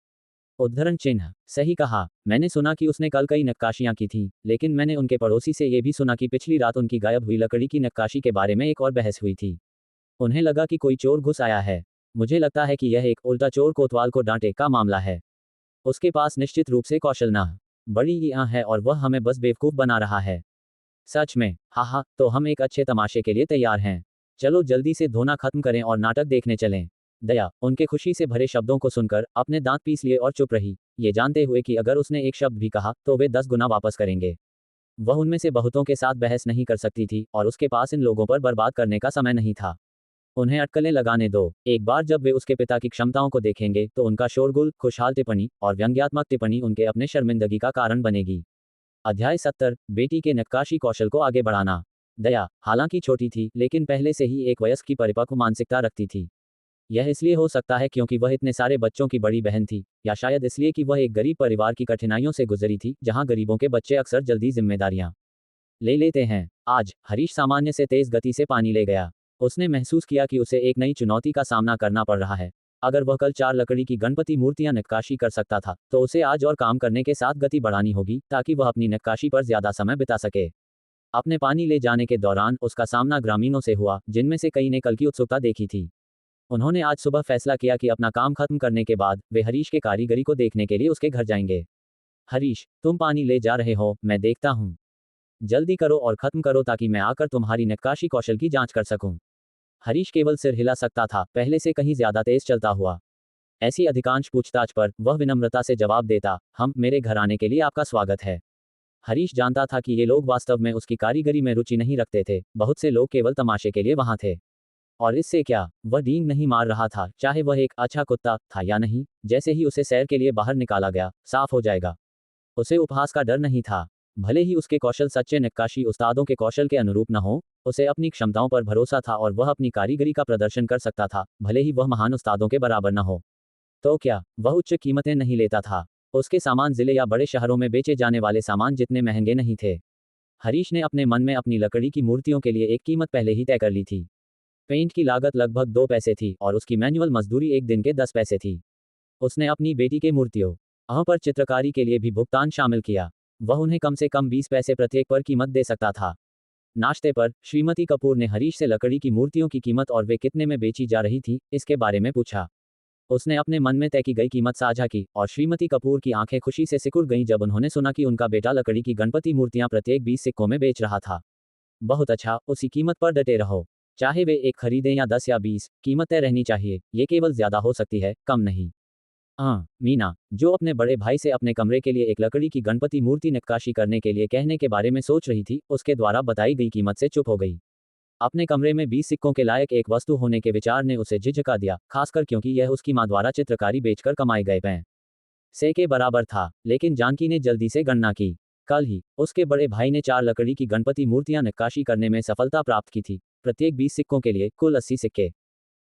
उद्धरण चिन्ह, सही कहा। मैंने सुना कि उसने कल कई नक्काशियां की थीं, लेकिन मैंने उनके पड़ोसी से ये भी सुना कि पिछली रात उनकी गायब हुई लकड़ी की नक्काशी के बारे में एक और बहस हुई थी। उन्हें लगा कि कोई चोर घुस आया है। मुझे लगता है कि यह एक उल्टा चोर कोतवाल को डांटे का मामला है। उसके पास निश्चित रूप से कौशल न बड़ी ही है और वह हमें बस बेवकूफ बना रहा है। सच में? हाँ, तो हम एक अच्छे तमाशे के लिए तैयार हैं। चलो जल्दी से धोना खत्म करें और नाटक देखने चलें। दया उनके खुशी से भरे शब्दों को सुनकर अपने दांत पीस लिए और चुप रही, ये जानते हुए कि अगर उसने एक शब्द भी कहा तो वे 10 गुना वापस करेंगे। वह उनमें से बहुतों के साथ बहस नहीं कर सकती थी और उसके पास इन लोगों पर बर्बाद करने का समय नहीं था। उन्हें अटकलें लगाने दो। एक बार जब वे उसके पिता की क्षमताओं को देखेंगे तो उनका शोरगुल, खुशहाल टिप्पणी और व्यंग्यात्मक टिप्पणी उनके अपने शर्मिंदगी का कारण बनेगी। अध्याय 70, बेटी के नक्काशी कौशल को आगे बढ़ाना। दया हालांकि छोटी थी, लेकिन पहले से ही एक वयस्क की परिपक्व मानसिकता रखती थी। यह इसलिए हो सकता है क्योंकि वह इतने सारे बच्चों की बड़ी बहन थी, या शायद इसलिए कि वह एक गरीब परिवार की कठिनाइयों से गुजरी थी, जहां गरीबों के बच्चे अक्सर जल्दी जिम्मेदारियां ले लेते हैं। आज हरीश सामान्य से तेज गति से पानी ले गया। उसने महसूस किया कि उसे एक नई चुनौती का सामना करना पड़ रहा है। अगर वह कल 4 लकड़ी की गणपति मूर्तियां नक्काशी कर सकता था, तो उसे आज और काम करने के साथ गति बढ़ानी होगी ताकि वह अपनी नक्काशी पर ज्यादा समय बिता सके। अपने पानी ले जाने के दौरान उसका सामना ग्रामीणों से हुआ, जिनमें से कई ने कल की उत्सुकता देखी थी। उन्होंने आज सुबह फैसला किया कि अपना काम खत्म करने के बाद वे हरीश के कारीगरी को देखने के लिए उसके घर जाएंगे। हरीश, तुम पानी ले जा रहे हो, मैं देखता हूँ। जल्दी करो और खत्म करो ताकि मैं आकर तुम्हारी नक्काशी कौशल की जांच कर सकूं। हरीश केवल सिर हिला सकता था, पहले से कहीं ज्यादा तेज चलता हुआ। ऐसी अधिकांश पूछताछ पर वह विनम्रता से जवाब देता, हम मेरे घर आने के लिए आपका स्वागत है। हरीश जानता था कि ये लोग वास्तव में उसकी कारीगरी में रुचि नहीं रखते थे, बहुत से लोग केवल तमाशे के लिए वहां थे। और इससे क्या, वह डींग नहीं मार रहा था, चाहे वह एक अच्छा कुत्ता था या नहीं। जैसे ही उसे सैर के लिए बाहर निकाला गया, साफ हो जाएगा। उसे उपहास का डर नहीं था। भले ही उसके कौशल सच्चे नक्काशी उस्तादों के कौशल के अनुरूप न हो, उसे अपनी क्षमताओं पर भरोसा था और वह अपनी कारीगरी का प्रदर्शन कर सकता था, भले ही वह महान उस्तादों के बराबर न हो। तो क्या, वह उच्च कीमतें नहीं लेता था। उसके सामान जिले या बड़े शहरों में बेचे जाने वाले सामान जितने महंगे नहीं थे। हरीश ने अपने मन में अपनी लकड़ी की मूर्तियों के लिए एक कीमत पहले ही तय कर ली थी। पेंट की लागत लगभग 2 पैसे थी और उसकी मैनुअल मजदूरी एक दिन के 10 पैसे थी। उसने अपनी बेटी के मूर्तियों पर चित्रकारी के लिए भी भुगतान शामिल किया। वह उन्हें कम से कम 20 पैसे प्रत्येक पर कीमत दे सकता था। नाश्ते पर श्रीमती कपूर ने हरीश से लकड़ी की मूर्तियों की कीमत और वे कितने में बेची जा रही थी, इसके बारे में पूछा। उसने अपने मन में तय की गई कीमत साझा की और श्रीमती कपूर की आंखें खुशी से सिकुड़ गईं जब उन्होंने सुना कि उनका बेटा लकड़ी की गणपति मूर्तियां प्रत्येक 20 सिक्कों में बेच रहा था। बहुत अच्छा, उसी कीमत पर डटे रहो। चाहे वे एक खरीदें या 10 या 20, कीमत तय रहनी चाहिए। ये केवल ज्यादा हो सकती है, कम नहीं। हाँ, मीना, जो अपने बड़े भाई से अपने कमरे के लिए एक लकड़ी की गणपति मूर्ति नक्काशी करने के लिए कहने के बारे में सोच रही थी, उसके द्वारा बताई गई कीमत से चुप हो गई। अपने कमरे में 20 सिक्कों के लायक एक वस्तु होने के विचार ने उसे झिझका दिया, खासकर क्योंकि यह उसकी मां द्वारा चित्रकारी बेचकर कमाए गए पैसे के बराबर था। लेकिन जानकी ने जल्दी से गणना की। कल ही उसके बड़े भाई ने 4 लकड़ी की गणपति मूर्तियां नक्काशी करने में सफलता प्राप्त की थी, प्रत्येक 20 सिक्कों के लिए कुल 80 सिक्के।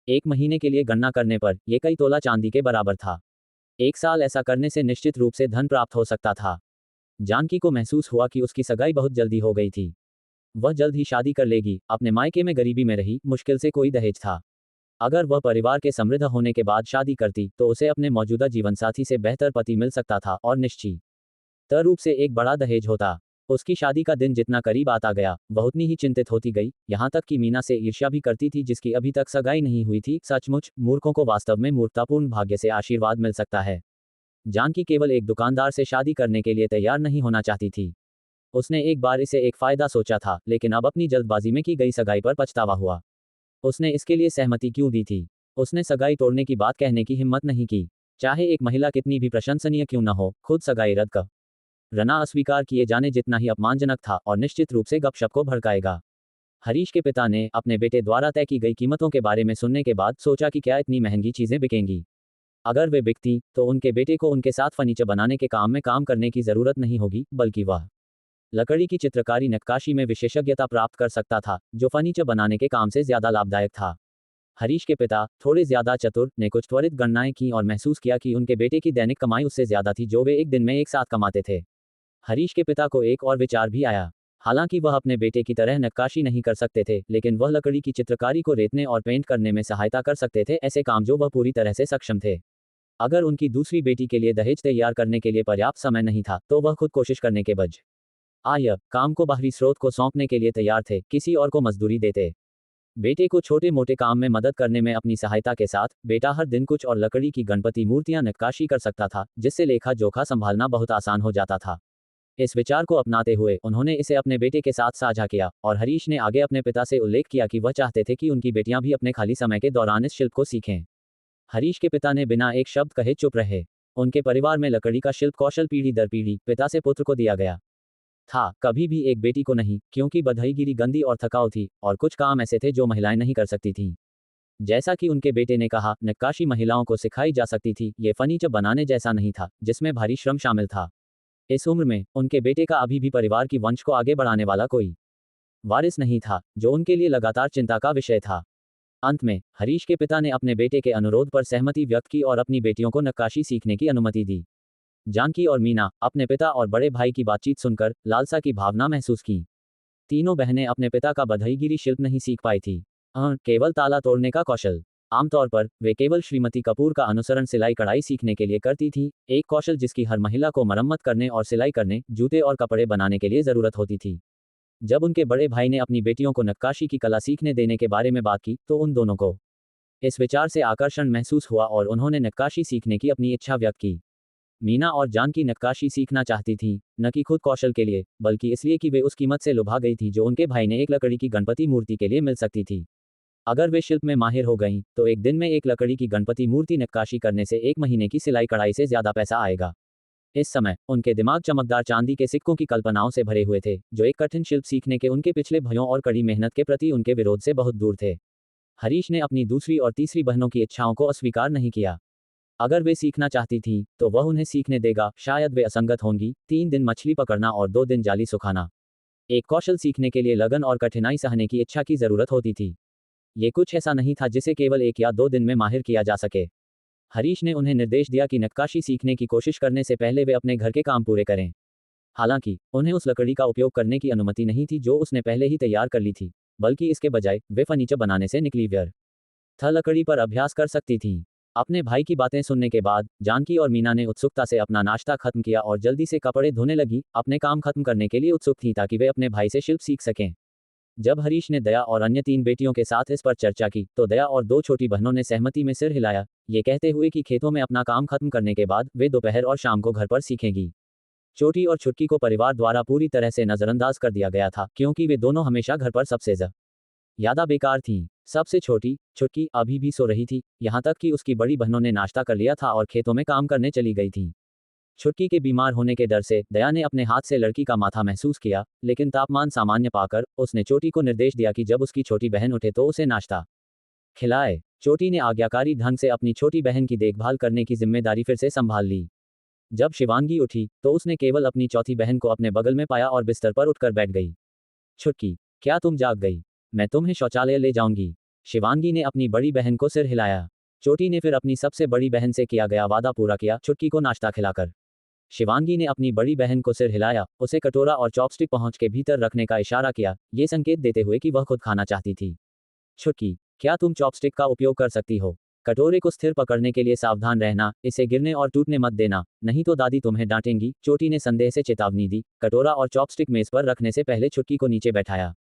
एक महीने के लिए गणना करने पर यह कई तोला चांदी के बराबर था। एक साल ऐसा करने से निश्चित रूप से धन प्राप्त हो सकता था। जानकी को महसूस हुआ कि उसकी सगाई बहुत जल्दी हो गई थी। वह जल्द ही शादी कर लेगी। अपने मायके में गरीबी में रही, मुश्किल से कोई दहेज था। अगर वह परिवार के समृद्ध होने के बाद शादी करती तो उसे अपने मौजूदा जीवनसाथी से बेहतर पति मिल सकता था और निश्चित रूप से एक बड़ा दहेज होता। उसकी शादी का दिन जितना करीब आता गया, वह उतनी ही चिंतित होती गई, यहाँ तक कि मीना से ईर्ष्या भी करती थी जिसकी अभी तक सगाई नहीं हुई थी। सचमुच, मूर्खों को वास्तव में मूर्खतापूर्ण भाग्य से आशीर्वाद मिल सकता है। जानकी केवल एक दुकानदार से शादी करने के लिए तैयार नहीं होना चाहती थी। उसने एक बार इसे एक फायदा सोचा था, लेकिन अब अपनी जल्दबाजी में की गई सगाई पर पछतावा हुआ। उसने इसके लिए सहमति क्यों दी थी? उसने सगाई तोड़ने की बात कहने की हिम्मत नहीं की। चाहे एक महिला कितनी भी प्रशंसनीय क्यों न हो, खुद सगाई रद्द करना अस्वीकार किए जाने जितना ही अपमानजनक था और निश्चित रूप से गपशप को भड़काएगा। हरीश के पिता ने अपने बेटे द्वारा तय की गई कीमतों के बारे में सुनने के बाद सोचा कि क्या इतनी महंगी चीजें बिकेंगी। अगर वे बिकती तो उनके बेटे को उनके साथ फर्नीचर बनाने के काम में काम करने की जरूरत नहीं होगी, बल्कि वह लकड़ी की चित्रकारी नक्काशी में विशेषज्ञता प्राप्त कर सकता था, जो फर्नीचर बनाने के काम से ज्यादा लाभदायक था। हरीश के पिता, थोड़े ज्यादा चतुर, ने कुछ त्वरित गणनाएं की और महसूस किया कि उनके बेटे की दैनिक कमाई उससे ज्यादा थी जो वे एक दिन में एक साथ कमाते थे। हरीश के पिता को एक और विचार भी आया। हालांकि वह अपने बेटे की तरह नक्काशी नहीं कर सकते थे, लेकिन वह लकड़ी की चित्रकारी को रेतने और पेंट करने में सहायता कर सकते थे, ऐसे काम जो वह पूरी तरह से सक्षम थे। अगर उनकी दूसरी बेटी के लिए दहेज तैयार करने के लिए पर्याप्त समय नहीं था, तो वह खुद कोशिश करने के बजाय काम को बाहरी स्रोत को सौंपने के लिए तैयार थे, किसी और को मजदूरी देते। बेटे को छोटे मोटे काम में मदद करने में अपनी सहायता के साथ, बेटा हर दिन कुछ और लकड़ी की गणपति मूर्तियां नक्काशी कर सकता था, जिससे लेखा जोखा संभालना बहुत आसान हो जाता था। इस विचार को अपनाते हुए उन्होंने इसे अपने बेटे के साथ साझा किया और हरीश ने आगे अपने पिता से उल्लेख किया कि वह चाहते थे कि उनकी बेटियां भी अपने खाली समय के दौरान इस शिल्प को सीखें। हरीश के पिता ने बिना एक शब्द कहे चुप रहे। उनके परिवार में लकड़ी का शिल्प कौशल पीढ़ी दर पीढ़ी पिता से पुत्र को दिया गया था, कभी भी एक बेटी को नहीं, क्योंकि बधाईगिरी गंदी और थकाऊ थी और कुछ काम ऐसे थे जो महिलाएं नहीं कर सकती थीं। जैसा कि उनके बेटे ने कहा, नक्काशी महिलाओं को सिखाई जा सकती थी, ये फर्नीचर बनाने जैसा नहीं था जिसमें भारी श्रम शामिल था। इस उम्र में उनके बेटे का अभी भी परिवार की वंश को आगे बढ़ाने वाला कोई वारिस नहीं था, जो उनके लिए लगातार चिंता का विषय था। अंत में हरीश के पिता ने अपने बेटे के अनुरोध पर सहमति व्यक्त की और अपनी बेटियों को नक्काशी सीखने की अनुमति दी। जानकी और मीना अपने पिता और बड़े भाई की बातचीत सुनकर लालसा की भावना महसूस की। तीनों बहनें अपने पिता का बधाईगिरी शिल्प नहीं सीख पाई थी, केवल ताला तोड़ने का कौशल। आमतौर पर वे केवल श्रीमती कपूर का अनुसरण सिलाई कढ़ाई सीखने के लिए करती थी, एक कौशल जिसकी हर महिला को मरम्मत करने और सिलाई करने, जूते और कपड़े बनाने के लिए जरूरत होती थी। जब उनके बड़े भाई ने अपनी बेटियों को नक्काशी की कला सीखने देने के बारे में बात की, तो उन दोनों को इस विचार से आकर्षण महसूस हुआ और उन्होंने नक्काशी सीखने की अपनी इच्छा व्यक्त की। मीना और जानकी नक्काशी सीखना चाहती थीं, न कि खुद कौशल के लिए, बल्कि इसलिए कि वे उस कीमत से लुभा गई थी जो उनके भाई ने एक लकड़ी की गणपति मूर्ति के लिए मिल सकती थी। अगर वे शिल्प में माहिर हो गईं, तो एक दिन में एक लकड़ी की गणपति मूर्ति नक्काशी करने से 1 महीने की सिलाई कढ़ाई से ज्यादा पैसा आएगा। इस समय उनके दिमाग चमकदार चांदी के सिक्कों की कल्पनाओं से भरे हुए थे, जो एक कठिन शिल्प सीखने के उनके पिछले भयों और कड़ी मेहनत के प्रति उनके विरोध से बहुत दूर थे। हरीश ने अपनी दूसरी और तीसरी बहनों की इच्छाओं को अस्वीकार नहीं किया। अगर वे सीखना चाहती थीं, तो वह उन्हें सीखने देगा। शायद वे असंगत होंगी, 3 दिन मछली पकड़ना और 2 दिन जाली सुखाना। एक कौशल सीखने के लिए लगन और कठिनाई सहने की इच्छा की जरूरत होती थी। ये कुछ ऐसा नहीं था जिसे केवल 1 या 2 दिन में माहिर किया जा सके। हरीश ने उन्हें निर्देश दिया कि नक्काशी सीखने की कोशिश करने से पहले वे अपने घर के काम पूरे करें। हालांकि उन्हें उस लकड़ी का उपयोग करने की अनुमति नहीं थी जो उसने पहले ही तैयार कर ली थी, बल्कि इसके बजाय वे फर्नीचर बनाने से निकली व्यर्थ लकड़ी पर अभ्यास कर सकती थीं। अपने भाई की बातें सुनने के बाद जानकी और मीना ने उत्सुकता से अपना नाश्ता खत्म किया और जल्दी से कपड़े धोने लगी। अपने काम खत्म करने के लिए उत्सुक थी ताकि वे अपने भाई से शिल्प सीख सकें। जब हरीश ने दया और अन्य 3 बेटियों के साथ इस पर चर्चा की, तो दया और 2 छोटी बहनों ने सहमति में सिर हिलाया, ये कहते हुए कि खेतों में अपना काम खत्म करने के बाद वे दोपहर और शाम को घर पर सीखेंगी। छोटी और छुटकी को परिवार द्वारा पूरी तरह से नजरअंदाज कर दिया गया था, क्योंकि वे दोनों हमेशा घर पर सबसे ज्यादा बेकार थीं। सबसे छोटी, छुटकी, अभी भी सो रही थी, यहाँ तक कि उसकी बड़ी बहनों ने नाश्ता कर लिया था और खेतों में काम करने चली गई थीं। छुटकी के बीमार होने के डर से दया ने अपने हाथ से लड़की का माथा महसूस किया, लेकिन तापमान सामान्य पाकर उसने चोटी को निर्देश दिया कि जब उसकी छोटी बहन उठे तो उसे नाश्ता खिलाए। चोटी ने आज्ञाकारी ढंग से अपनी छोटी बहन की देखभाल करने की जिम्मेदारी फिर से संभाल ली। जब शिवांगी उठी, तो उसने केवल अपनी चौथी बहन को अपने बगल में पाया और बिस्तर पर उठकर बैठ गई। छुटकी, क्या तुम जाग गई? मैं तुम्हें शौचालय ले जाऊंगी। शिवांगी ने अपनी बड़ी बहन को सिर हिलाया। चोटी ने फिर अपनी सबसे बड़ी बहन से किया गया वादा पूरा किया, छुटकी को नाश्ता खिलाकर। शिवांगी ने अपनी बड़ी बहन को सिर हिलाया, उसे कटोरा और चॉपस्टिक पहुंच के भीतर रखने का इशारा किया, ये संकेत देते हुए कि वह खुद खाना चाहती थी। छुटकी, क्या तुम चॉपस्टिक का उपयोग कर सकती हो? कटोरे को स्थिर पकड़ने के लिए सावधान रहना, इसे गिरने और टूटने मत देना, नहीं तो दादी तुम्हें डांटेंगी। चोटी ने संदेह से चेतावनी दी। कटोरा और चॉपस्टिक मेज पर रखने से पहले छुटकी को नीचे बैठाया।